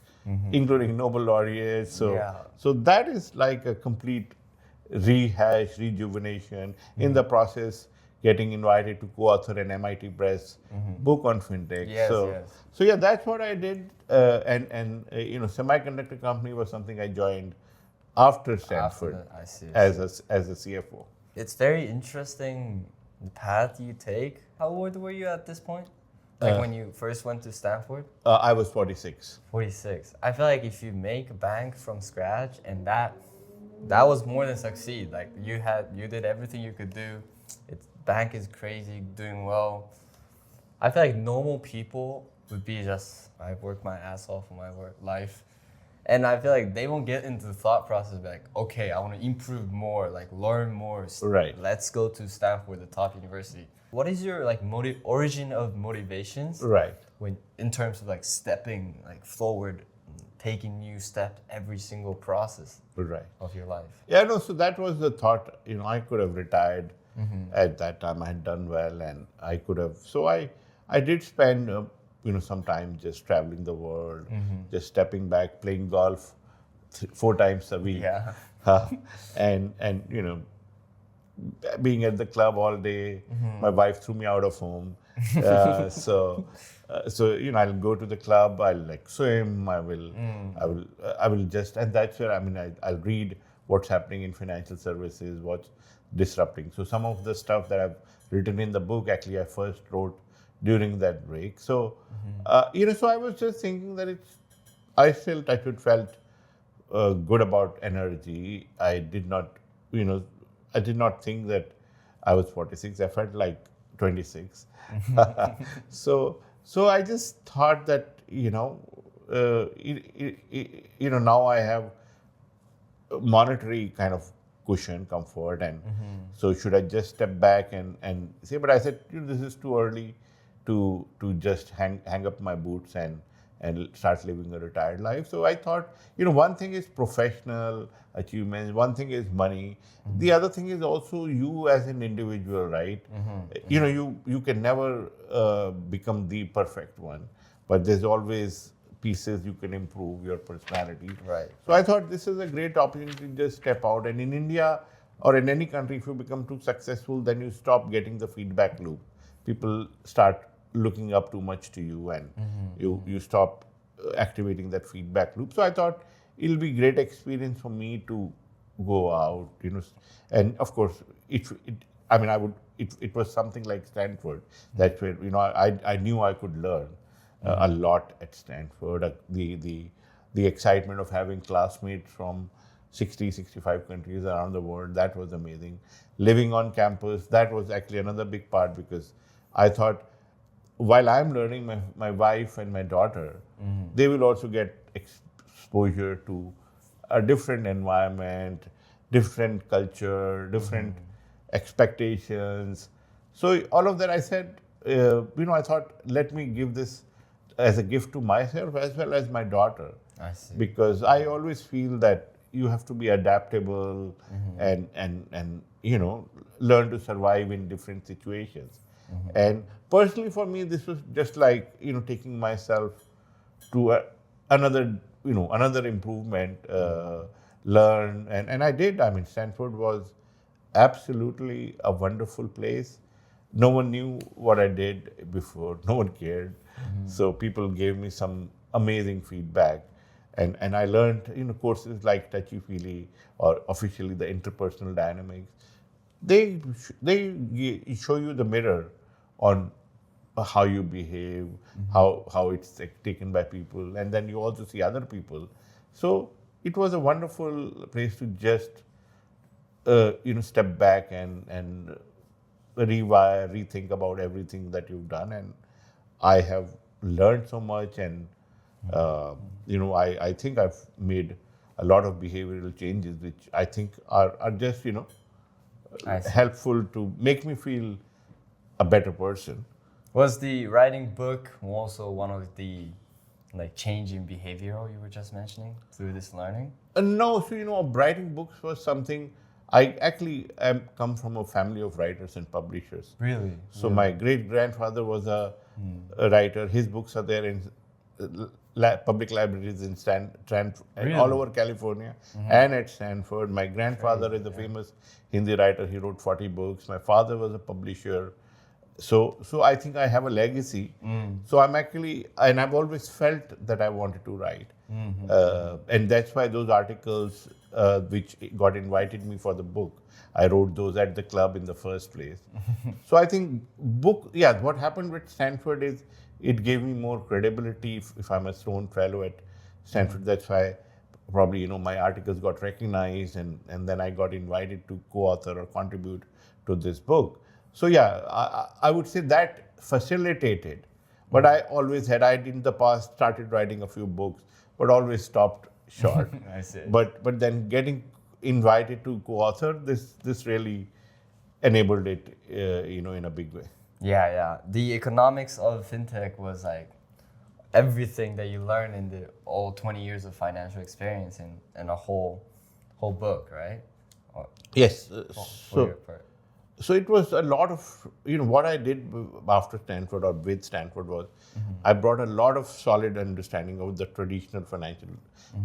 [SPEAKER 1] including Nobel laureates. So that is like a complete rejuvenation. In the process, getting invited to co-author an MIT Press book on fintech. So yeah, that's what I did. And semiconductor company was something I joined after Stanford as a CFO.
[SPEAKER 2] It's very interesting the path you take. How old were you at this point? Like when you first went to Stanford?
[SPEAKER 1] I was 46.
[SPEAKER 2] 46. I feel like if you make a bank from scratch, and that was more than succeed. Like you did everything you could do. Bank is crazy, doing well. I feel like normal people would be just, I work my ass off in my work life. And I feel like they won't get into the thought process like, okay, I want to improve more, like learn more.
[SPEAKER 1] Right.
[SPEAKER 2] Let's go to Stanford, the top university. What is your like origin of motivations?
[SPEAKER 1] Right.
[SPEAKER 2] When in terms of like stepping like forward, taking new steps every single process of your life?
[SPEAKER 1] Yeah, no. So that was the thought. I could have retired at that time. I had done well, and I could have. So I did spend some time just traveling the world, just stepping back, playing golf 4 times a week, and being at the club all day. My wife threw me out of home, so I'll go to the club. I'll like swim. I will just, and that's where I'll read what's happening in financial services, what's disrupting. So some of the stuff that I've written in the book, actually, I first wrote during that break. So, so I was just thinking that I felt good about energy. I did not think that I was 46. I felt like 26. So I just thought that, now I have monetary kind of cushion, comfort, and so should I just step back and say? But I said, this is too early to just hang up my boots and start living a retired life. So I thought, one thing is professional achievements, one thing is money, the other thing is also you as an individual, right? You can never become the perfect one, but there's always pieces you can improve your personality.
[SPEAKER 2] Right.
[SPEAKER 1] So I thought this is a great opportunity to just step out. And in India or in any country, if you become too successful, then you stop getting the feedback loop. People start looking up too much to you, and you stop activating that feedback loop. So I thought it'll be great experience for me to go out, and of course it was something like Stanford. That's where I knew I could learn a lot at Stanford. The excitement of having classmates from 60, 65 countries around the world, that was amazing. Living on campus, that was actually another big part, because I thought while I'm learning, my wife and my daughter, they will also get exposure to a different environment, different culture, different expectations. So all of that, I said, I thought, let me give this as a gift to myself as well as my daughter.
[SPEAKER 2] I see.
[SPEAKER 1] Because I always feel that you have to be adaptable and learn to survive in different situations. And personally for me, this was just like, taking myself to another improvement, learn. And I did. I mean, Stanford was absolutely a wonderful place. No one knew what I did before. No one cared. So people gave me some amazing feedback. And I learned, courses like touchy-feely or officially the interpersonal dynamics. They show you the mirror on how you behave, how it's taken by people, and then you also see other people. So it was a wonderful place to just step back and rewire, rethink about everything that you've done. And I have learned so much, and I think I've made a lot of behavioral changes, which I think are just helpful to make me feel a better person.
[SPEAKER 2] Was the writing book also one of the change in behavioral you were just mentioning through this learning?
[SPEAKER 1] No, so writing books was something. I actually come from a family of writers and publishers.
[SPEAKER 2] Really?
[SPEAKER 1] So my great grandfather was a writer. His books are there in public libraries in all over California and at Stanford. My grandfather is a famous Hindi writer. He wrote 40 books. My father was a publisher. So I think I have a legacy. So and I've always felt that I wanted to write. And that's why those articles which got invited me for the book, I wrote those at the club in the first place. So I think what happened with Stanford is it gave me more credibility if I'm a Stone Fellow at Stanford. That's why probably, my articles got recognized and then I got invited to co-author or contribute to this book. So I would say that facilitated. But I always had, in the past started writing a few books, but always stopped short.
[SPEAKER 2] I see.
[SPEAKER 1] But then getting invited to co-author, this really enabled it, in a big way.
[SPEAKER 2] Yeah. The economics of fintech was like everything that you learn in the all 20 years of financial experience in a whole book, right?
[SPEAKER 1] Yes.
[SPEAKER 2] For your part.
[SPEAKER 1] So it was a lot of, what I did after Stanford or with Stanford was I brought a lot of solid understanding of the traditional financial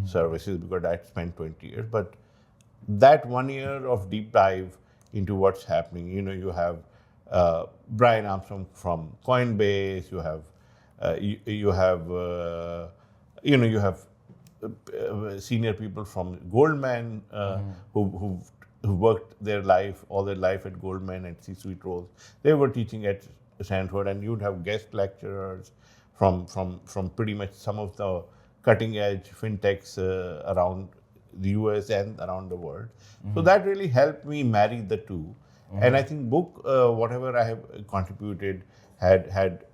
[SPEAKER 1] services because I spent 20 years. But that 1 year of deep dive into what's happening, you have Brian Armstrong from Coinbase, you have senior people from Goldman who worked all their life at Goldman and C-suite roles. They were teaching at Stanford, and you'd have guest lecturers from pretty much some of the cutting edge fintechs around the US and around the world. So that really helped me marry the two. And I think book, whatever I have contributed, had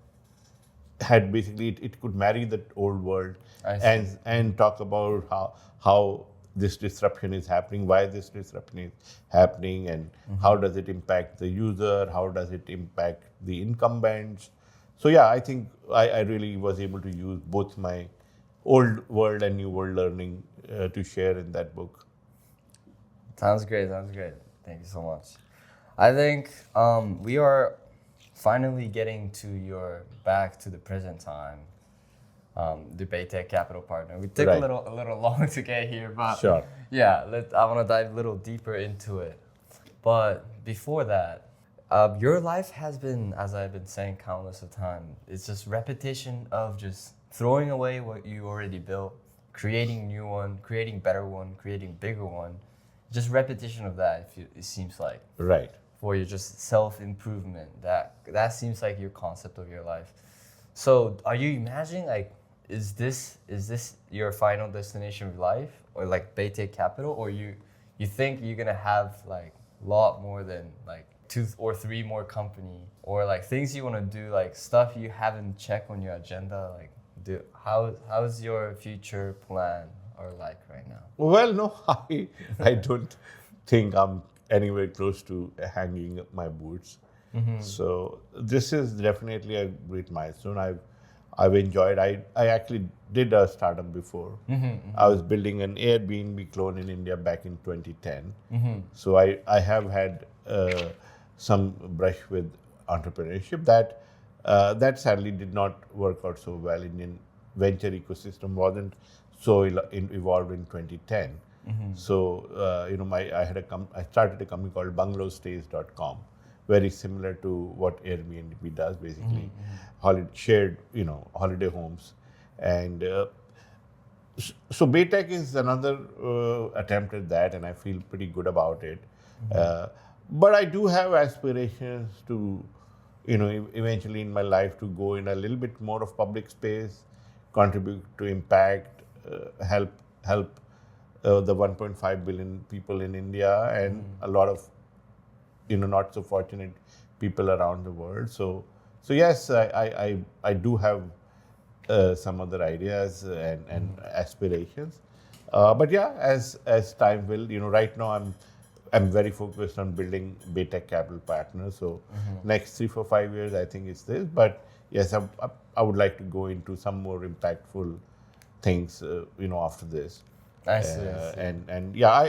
[SPEAKER 1] basically it could marry the old world and talk about how this disruption is happening, why this disruption is happening, and how does it impact the user, how does it impact the incumbents. So I think I really was able to use both my old world and new world learning to share in that book.
[SPEAKER 2] Sounds great. Thank you so much. I think we are finally getting back to the present time. The BayTech Capital Partner. We took a little long to get here, but
[SPEAKER 1] sure.
[SPEAKER 2] I want to dive a little deeper into it. But before that, your life has been, as I've been saying countless of times, it's just repetition of just throwing away what you already built, creating new one, creating better one, creating bigger one. Just repetition of that. It seems like
[SPEAKER 1] right
[SPEAKER 2] for your just self-improvement. That seems like your concept of your life. So, are you imagining is this your final destination of life, or like BayTech Capital, or you think you're gonna have a lot more than 2 or 3 more company, or things you want to do, stuff you haven't checked on your agenda? How's your future plan or right now?
[SPEAKER 1] Well, no, I think I'm anywhere close to hanging up my boots. So this is definitely a great milestone. I've enjoyed. I actually did a startup before. I was building an Airbnb clone in India back in 2010. So I have had some brush with entrepreneurship. That sadly did not work out so well. Indian venture ecosystem wasn't so evolved in 2010. So I started a company called bungalowstays.com, very similar to what Airbnb does, basically shared holiday homes. And so BayTech is another attempt at that, and I feel pretty good about it. But I do have aspirations to, eventually in my life to go in a little bit more of public space, contribute to impact, help the 1.5 billion people in India and a lot of not so fortunate people around the world. So yes, I do have some other ideas and aspirations. But yeah, as time will, right now I'm very focused on building BayTech Capital Partners. So next 3, 4, 5 years, I think it's this. But yes, I would like to go into some more impactful things, after this.
[SPEAKER 2] I see.
[SPEAKER 1] And yeah,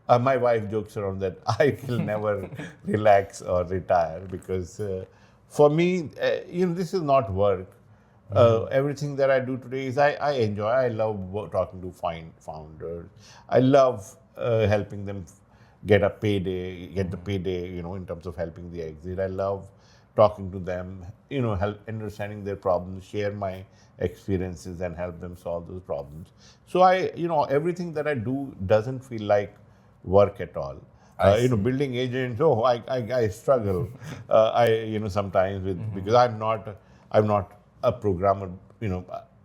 [SPEAKER 1] my wife jokes around that I will never relax or retire because for me, this is not work. Everything that I do today is I enjoy. I love talking to founders. I love helping them get the payday, in terms of helping the exit. I love talking to them, help understanding their problems, share my experiences and help them solve those problems. So everything that I do doesn't feel like work at all. Building agents, I struggle. Sometimes with because I'm not a programmer.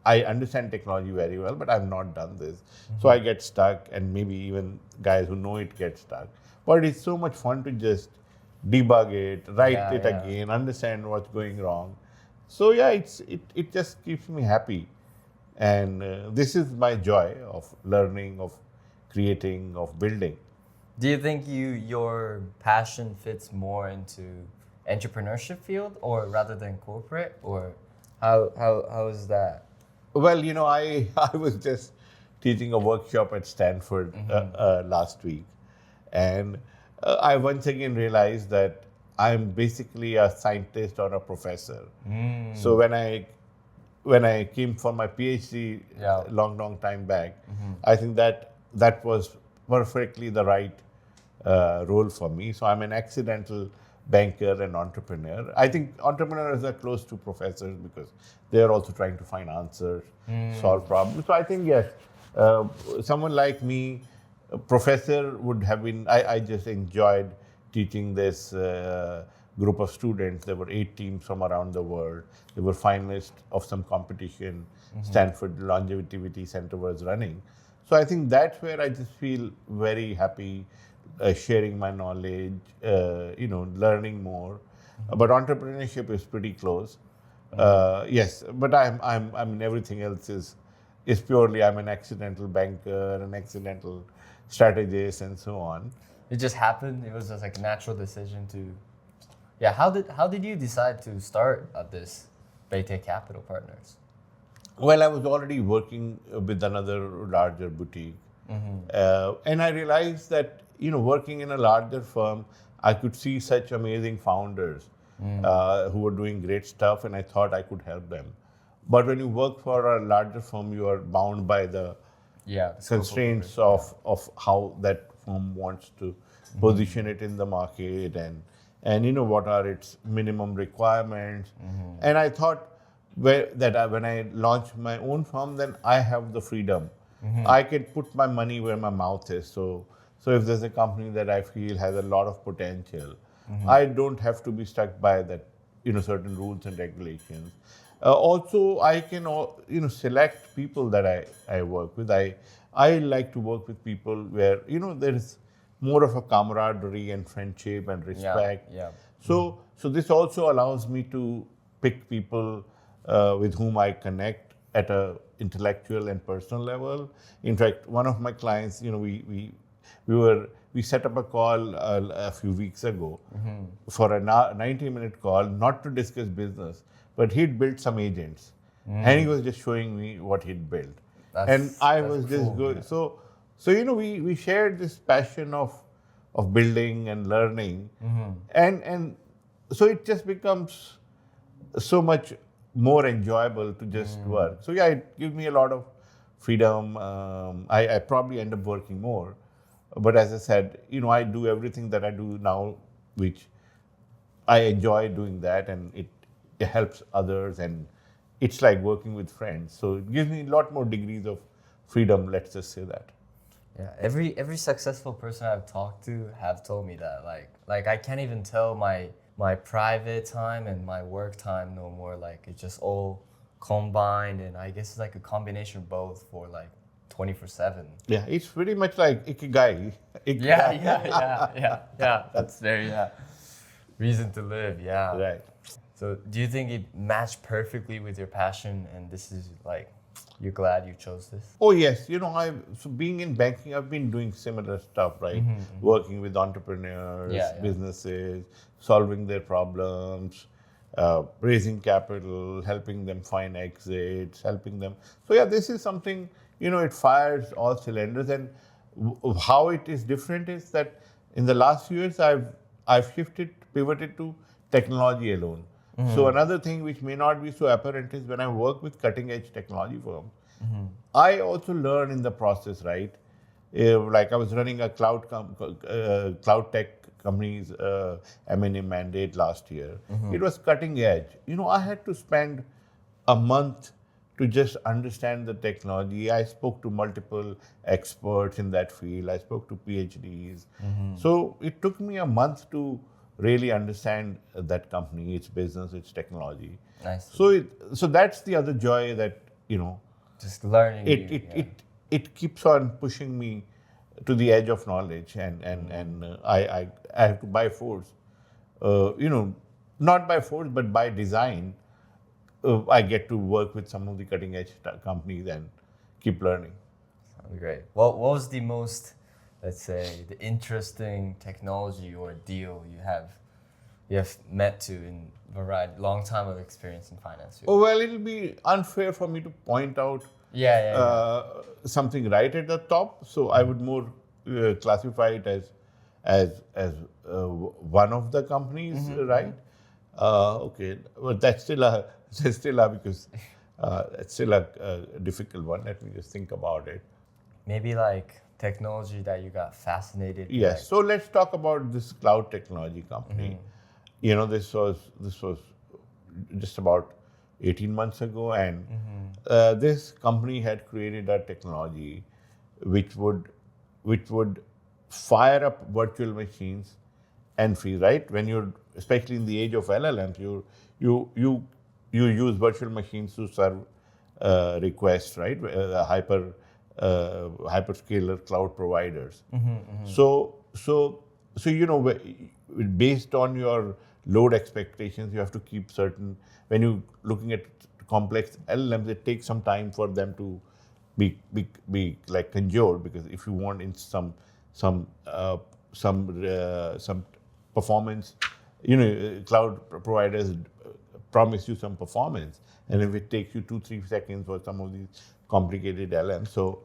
[SPEAKER 1] I understand technology very well, but I've not done this. So I get stuck, and maybe even guys who know it get stuck. But it's so much fun to just debug it, write it again, understand what's going wrong. So yeah, it just keeps me happy, and this is my joy of learning, of creating, of building.
[SPEAKER 2] Do you think your passion fits more into entrepreneurship field or rather than corporate, or how is that?
[SPEAKER 1] Well, I was just teaching a workshop at Stanford last week, and I once again realized that I'm basically a scientist or a professor. So when I came for my PhD long time back, I think that was perfectly the right role for me. So I'm an accidental banker and entrepreneur. I think entrepreneurs are close to professors because they're also trying to find answers, solve problems. So I think, yes, someone like me, a professor would have been, I just enjoyed teaching this group of students. There were 8 teams from around the world. They were finalists of some competition. Stanford Longevity Center was running. So I think that's where I just feel very happy sharing my knowledge, learning more. But entrepreneurship is pretty close. Yes, but I mean everything else is purely I'm an accidental banker, an accidental strategist, and so on.
[SPEAKER 2] It just happened. It was just like a natural decision to. Yeah, how did you decide to start at this BayTech Capital Partners?
[SPEAKER 1] Well, I was already working with another larger boutique, and I realized that working in a larger firm, I could see such amazing founders who were doing great stuff, and I thought I could help them. But when you work for a larger firm, you are bound by the constraints of how that firm wants to position it in the market, and what are its minimum requirements. And I thought when I launch my own firm, then I have the freedom. I can put my money where my mouth is. So if there's a company that I feel has a lot of potential, I don't have to be stuck by that, certain rules and regulations. Also, I can, select people that I work with. I like to work with people where, there is more of a camaraderie and friendship and respect. So this also allows me to pick people with whom I connect at a intellectual and personal level. In fact, one of my clients, we we set up a call a few weeks ago for a 90-minute call, not to discuss business, but he'd built some agents, and he was just showing me what he'd built, and I was just
[SPEAKER 2] cool,
[SPEAKER 1] good.
[SPEAKER 2] yeah.
[SPEAKER 1] So we shared this passion of building and learning, and so it just becomes so much more enjoyable to just work. So yeah, it gives me a lot of freedom. I probably end up working more, but as I said, I do everything that I do now, which I enjoy doing that, and it helps others, and it's like working with friends. So it gives me a lot more degrees of freedom. Let's just say that.
[SPEAKER 2] Yeah, every successful person I've talked to have told me that. Like I can't even tell my private time and my work time no more. Like it's just all combined, and I guess it's like a combination of both for like 24/7.
[SPEAKER 1] Yeah, it's pretty much like ikigai.
[SPEAKER 2] Yeah. That's very reason to live. Yeah.
[SPEAKER 1] Right.
[SPEAKER 2] So do you think it matched perfectly with your passion, and this is like you're glad you chose this?
[SPEAKER 1] Oh yes, so being in banking, I've been doing similar stuff, right? Working with entrepreneurs, businesses, solving their problems, raising capital, helping them find exits, helping them. So yeah, this is something, it fires all cylinders. And how it is different is that in the last few years, I've pivoted to technology alone. So another thing which may not be so apparent is when I work with cutting edge technology firms, I also learn in the process, right? Like I was running a cloud tech company's M&A mandate last year. It was cutting edge. I had to spend a month to just understand the technology. I spoke to multiple experts in that field. I spoke to PhDs. So it took me a month to really understand that company, its business, its technology.
[SPEAKER 2] Nice.
[SPEAKER 1] So that's the other joy that,
[SPEAKER 2] just learning.
[SPEAKER 1] It keeps on pushing me to the edge of knowledge, and I have to by force, not by force, but by design, I get to work with some of the cutting edge companies and keep learning.
[SPEAKER 2] Sounds great. What was the most, let's say, the interesting technology or deal you have met to in variety, long time of experience in finance?
[SPEAKER 1] Oh well, it'll be unfair for me to point out something right at the top. So I would more classify it as one of the companies, right? Okay, but that's still because it's still a difficult one. Let me just think about it.
[SPEAKER 2] Maybe like technology that you got fascinated.
[SPEAKER 1] Yes.
[SPEAKER 2] Like.
[SPEAKER 1] So let's talk about this cloud technology company. This was just about 18 months ago, and this company had created a technology which would fire up virtual machines and freeze. Right, when you're especially in the age of LLMs, you use virtual machines to serve requests, right? Hyperscaler cloud providers. So based on your load expectations, you have to keep certain. When you're looking at complex LLMs, it takes some time for them to be like conjured, because if you want in some performance, cloud providers promise you some performance, and if it takes you 2-3 seconds for some of these complicated LLMs, so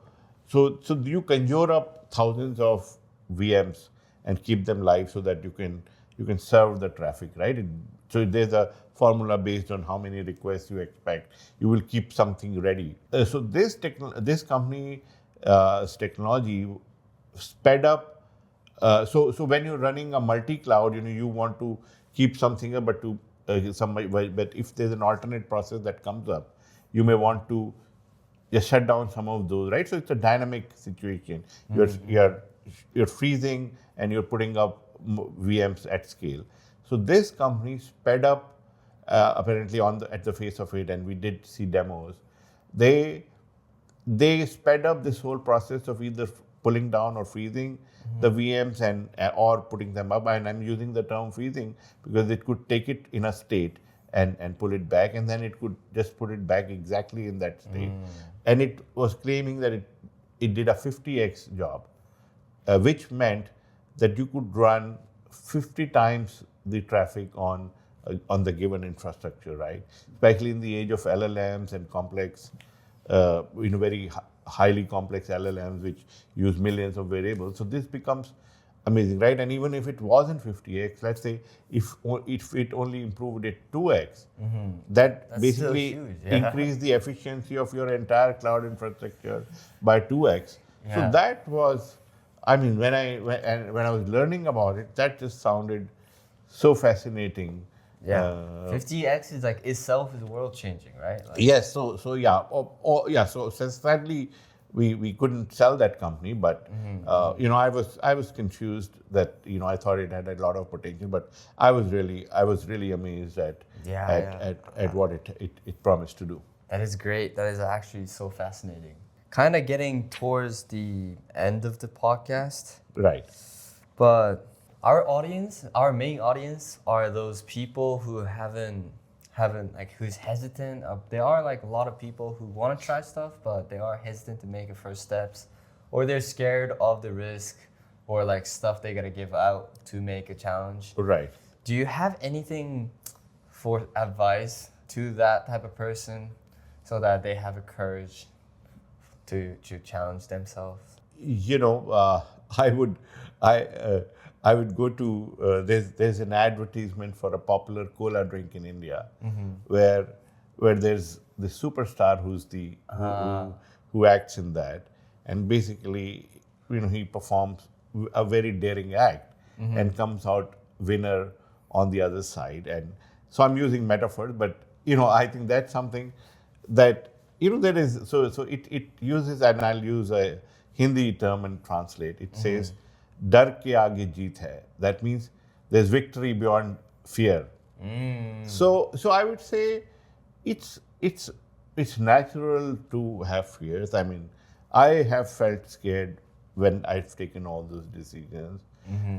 [SPEAKER 1] you conjure up thousands of VMs and keep them live so that you can serve the traffic, right? So there's a formula based on how many requests you expect. You will keep something ready. So this company's technology sped up. So when you're running a multi-cloud, you want to keep something up, but but if there's an alternate process that comes up, you may want to just shut down some of those, right? So it's a dynamic situation. You're freezing and you're putting up VMs at scale. So this company sped up apparently at the face of it, and we did see demos. They sped up this whole process of either pulling down or freezing the VMs or putting them up. And I'm using the term freezing because it could take it in a state and pull it back, and then it could just put it back exactly in that state. And it was claiming that it did a 50x job. which meant that you could run 50 times the traffic on the given infrastructure, right? Especially in the age of LLMs and complex, very highly complex LLMs which use millions of variables. So this becomes amazing, right? And even if it wasn't 50x, let's say if it only improved it 2x, that
[SPEAKER 2] That's
[SPEAKER 1] basically
[SPEAKER 2] still huge, yeah.
[SPEAKER 1] increased the efficiency of your entire cloud infrastructure by 2x.
[SPEAKER 2] Yeah.
[SPEAKER 1] So that was, when I was learning about it, that just sounded so fascinating.
[SPEAKER 2] Yeah, 50x is like itself is world changing, right? Like,
[SPEAKER 1] Yes. So sadly, we couldn't sell that company, but I was confused that I thought it had a lot of potential, but I was really amazed at what it promised to do.
[SPEAKER 2] That is great. That is actually so fascinating. Kind of getting towards the end of the podcast,
[SPEAKER 1] Right.
[SPEAKER 2] but our main audience are those people who haven't who's hesitant. There are like a lot of people who want to try stuff, but they are hesitant to make the first steps, or they're scared of the risk, or like stuff they gotta give out to make a challenge.
[SPEAKER 1] Right.
[SPEAKER 2] Do you have anything for advice to that type of person, so that they have a courage to challenge themselves?
[SPEAKER 1] I would go to there's an advertisement for a popular cola drink in India, where there's the superstar who's who acts in that, and basically he performs a very daring act and comes out winner on the other side. And so I'm using metaphors, but I think that's something that there is. So it uses, and I'll use a Hindi term and translate. It says, "Dar ke aage jeet hai." That means there's victory beyond fear. So I would say it's natural to have fears. I have felt scared when I've taken all those decisions.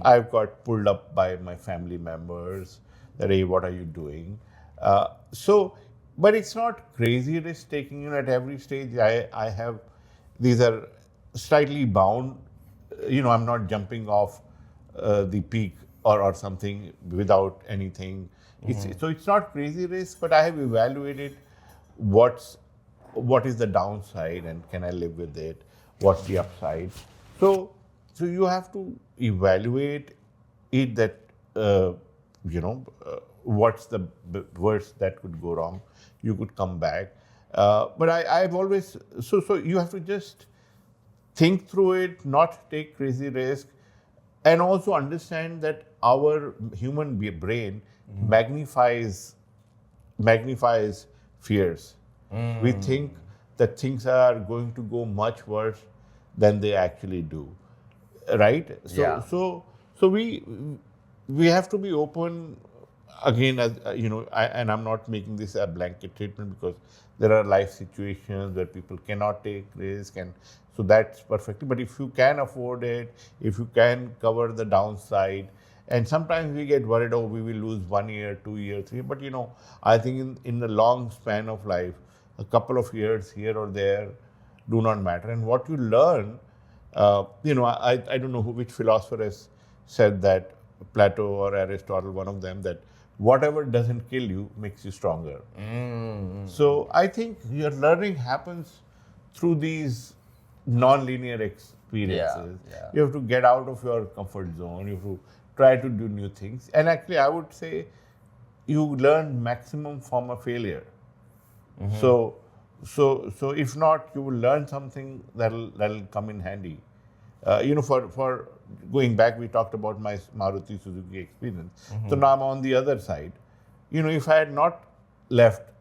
[SPEAKER 1] I've got pulled up by my family members that, hey, what are you doing? But it's not crazy risk taking. At every stage, I have, these are slightly bound. I'm not jumping off the peak or something without anything. So it's not crazy risk, but I have evaluated what is the downside and can I live with it? What's the upside? So you have to evaluate it, that what's the worst that could go wrong. You could come back, but I've always so you have to just think through it, not take crazy risk, and also understand that our human brain magnifies fears. We think that things are going to go much worse than they actually do, right? So we have to be open. Again, as and I'm not making this a blanket treatment, because there are life situations where people cannot take risk, and so that's perfectly. But if you can afford it, if you can cover the downside, and sometimes we get worried, oh, we will lose 1 year, 2 years, 3. But I think in the long span of life, a couple of years here or there do not matter. And what you learn, I don't know which philosopher has said that, Plato or Aristotle, one of them, that whatever doesn't kill you makes you stronger. So I think your learning happens through these non-linear experiences.
[SPEAKER 2] Yeah.
[SPEAKER 1] You have to get out of your comfort zone. You have to try to do new things. And actually, I would say you learn maximum from a failure. So if not, you will learn something that'll come in handy. For going back, we talked about my Maruti Suzuki experience. So now I'm on the other side. If I had not left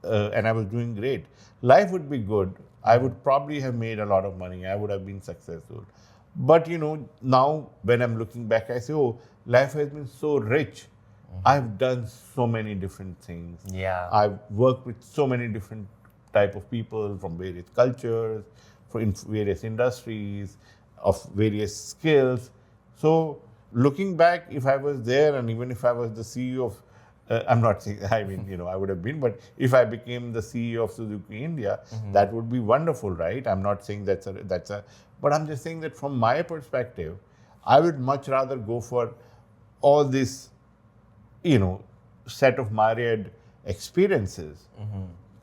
[SPEAKER 1] and I was doing great, life would be good. I would probably have made a lot of money. I would have been successful. But now when I'm looking back, I say, oh, life has been so rich. I've done so many different things.
[SPEAKER 2] Yeah.
[SPEAKER 1] I've worked with so many different type of people from various cultures, in various industries, of various skills. So looking back, if I was there, and even if I was the CEO of I'm not saying, I mean, I would have been, but if I became the CEO of Suzuki India, that would be wonderful, right? I'm not saying but I'm just saying that from my perspective, I would much rather go for all this, set of myriad experiences,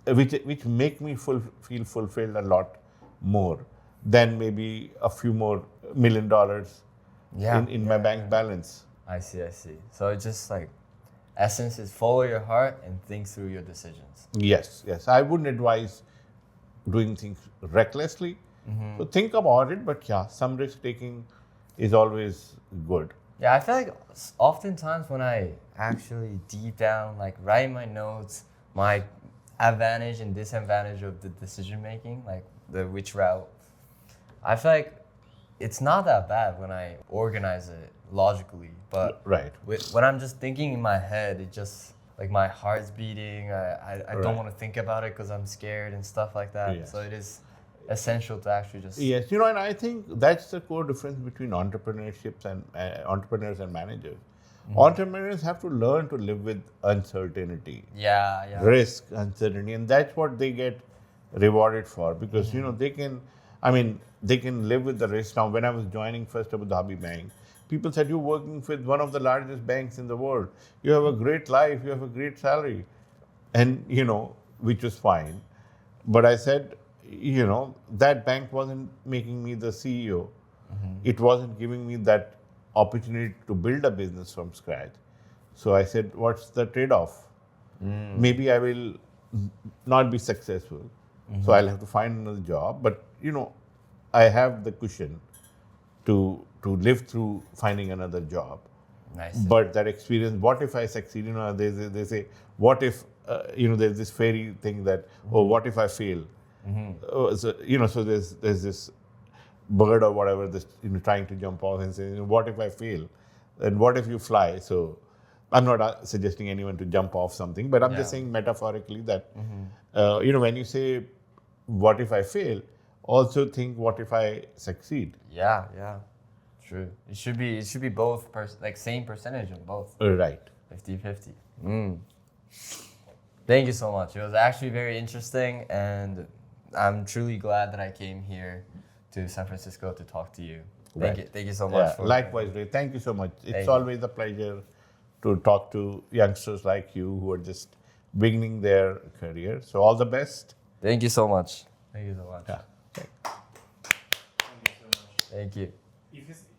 [SPEAKER 1] which make me feel fulfilled a lot more than maybe a few more $1 million in my bank balance.
[SPEAKER 2] I see. So it's just like, essence is follow your heart and think through your decisions.
[SPEAKER 1] Yes. I wouldn't advise doing things recklessly. So think about it, but yeah, some risk taking is always good.
[SPEAKER 2] Yeah, I feel like oftentimes when I actually deep down, like write my notes, my advantage and disadvantage of the decision making, like which route, I feel like it's not that bad when I organize it logically, but when I'm just thinking in my head, it just like my heart's beating. I don't want to think about it because I'm scared and stuff like that. Yes. So it is essential to actually just
[SPEAKER 1] and I think that's the core difference between entrepreneurships and entrepreneurs and managers. Entrepreneurs have to learn to live with uncertainty, risk, uncertainty, and that's what they get rewarded for because they can live with the risk. Now, when I was joining First Abu Dhabi Bank, people said, you're working with one of the largest banks in the world. You have a great life, you have a great salary. And, which was fine. But I said, that bank wasn't making me the CEO. It wasn't giving me that opportunity to build a business from scratch. So I said, what's the trade-off? Maybe I will not be successful. So I'll have to find another job. But, I have the cushion to live through finding another job.
[SPEAKER 2] Nice.
[SPEAKER 1] But that experience, what if I succeed? They say, what if, there's this fairy thing that, what if I fail? So there's this bird or whatever, this trying to jump off and say, what if I fail? And what if you fly? So I'm not suggesting anyone to jump off something, but I'm just saying metaphorically that, when you say, what if I fail? Also think, what if I succeed?
[SPEAKER 2] Yeah. True. It should be both, same percentage of both.
[SPEAKER 1] Right.
[SPEAKER 2] 50-50. Thank you so much. It was actually very interesting, and I'm truly glad that I came here to San Francisco to talk to you. Thank you so much.
[SPEAKER 1] Likewise, Ray. Thank you so much. It's always a pleasure to talk to youngsters like you who are just beginning their career. So all the best.
[SPEAKER 2] Thank you so much.
[SPEAKER 1] Yeah.
[SPEAKER 3] Thank you so much.
[SPEAKER 2] Thank you.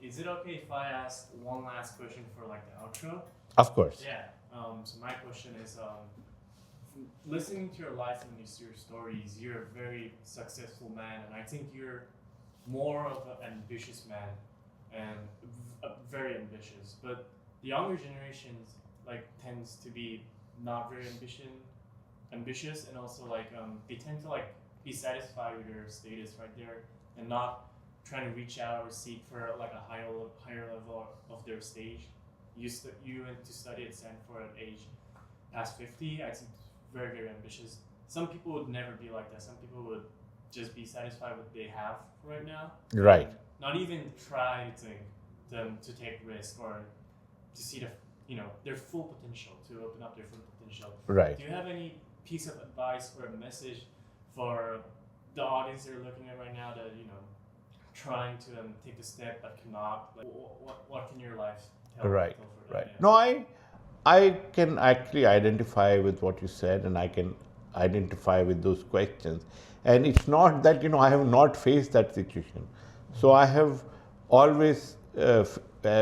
[SPEAKER 3] Is it okay if I ask one last question for the outro?
[SPEAKER 1] Of course.
[SPEAKER 3] Yeah. So my question is, listening to your life and your stories, you're a very successful man, and I think you're more of an ambitious man, and very ambitious. But the younger generations tends to be not very ambitious, and also they tend to be satisfied with their status right there, and not trying to reach out or seek for a higher level of their stage. You went to study at Stanford at age past 50. I think very, very ambitious. Some people would never be like that. Some people would just be satisfied with what they have right now.
[SPEAKER 1] Right.
[SPEAKER 3] Not even try to take risk or to see their full potential, to open up their full potential.
[SPEAKER 1] Right.
[SPEAKER 3] Do you have any piece of advice or a message for the audience that are looking at right now that trying to take the step but cannot? What can your life tell?
[SPEAKER 1] Right.
[SPEAKER 3] Tell for
[SPEAKER 1] Right.
[SPEAKER 3] that? Yeah.
[SPEAKER 1] No, I can actually identify with what you said, and I can identify with those questions. And it's not that, I have not faced that situation. So I have always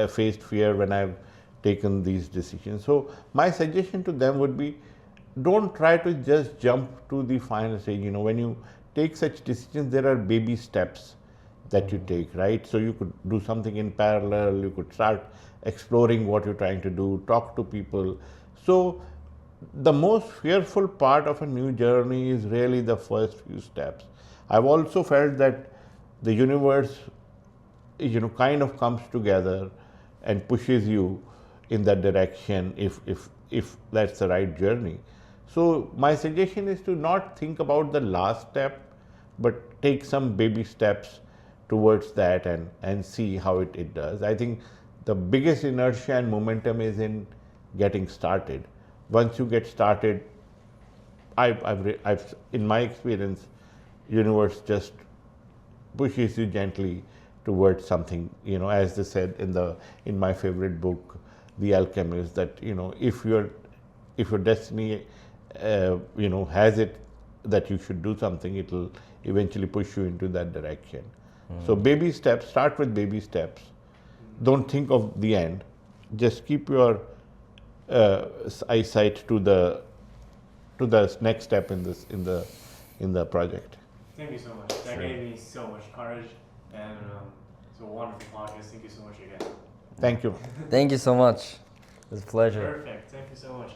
[SPEAKER 1] faced fear when I've taken these decisions. So my suggestion to them would be, don't try to just jump to the final stage. When you take such decisions, there are baby steps that you take, right? So you could do something in parallel, you could start exploring what you're trying to do, talk to people. So the most fearful part of a new journey is really the first few steps. I've also felt that the universe, kind of comes together and pushes you in that direction if that's the right journey. So my suggestion is to not think about the last step, but take some baby steps towards that and see how it does. I think the biggest inertia and momentum is in getting started. once you get started, I've in my experience, universe just pushes you gently towards something. You know, as they said in my favorite book, The Alchemist, that if your destiny, has it that you should do something, it'll eventually push you into that direction. So baby steps. Start with baby steps. Don't think of the end. Just keep your eyesight to the next step in the project.
[SPEAKER 3] Thank you so much. That gave me so much courage, and it's a wonderful podcast. Thank you so much again.
[SPEAKER 1] Thank you.
[SPEAKER 2] Thank you so much. It was a pleasure.
[SPEAKER 3] Perfect. Thank you so much.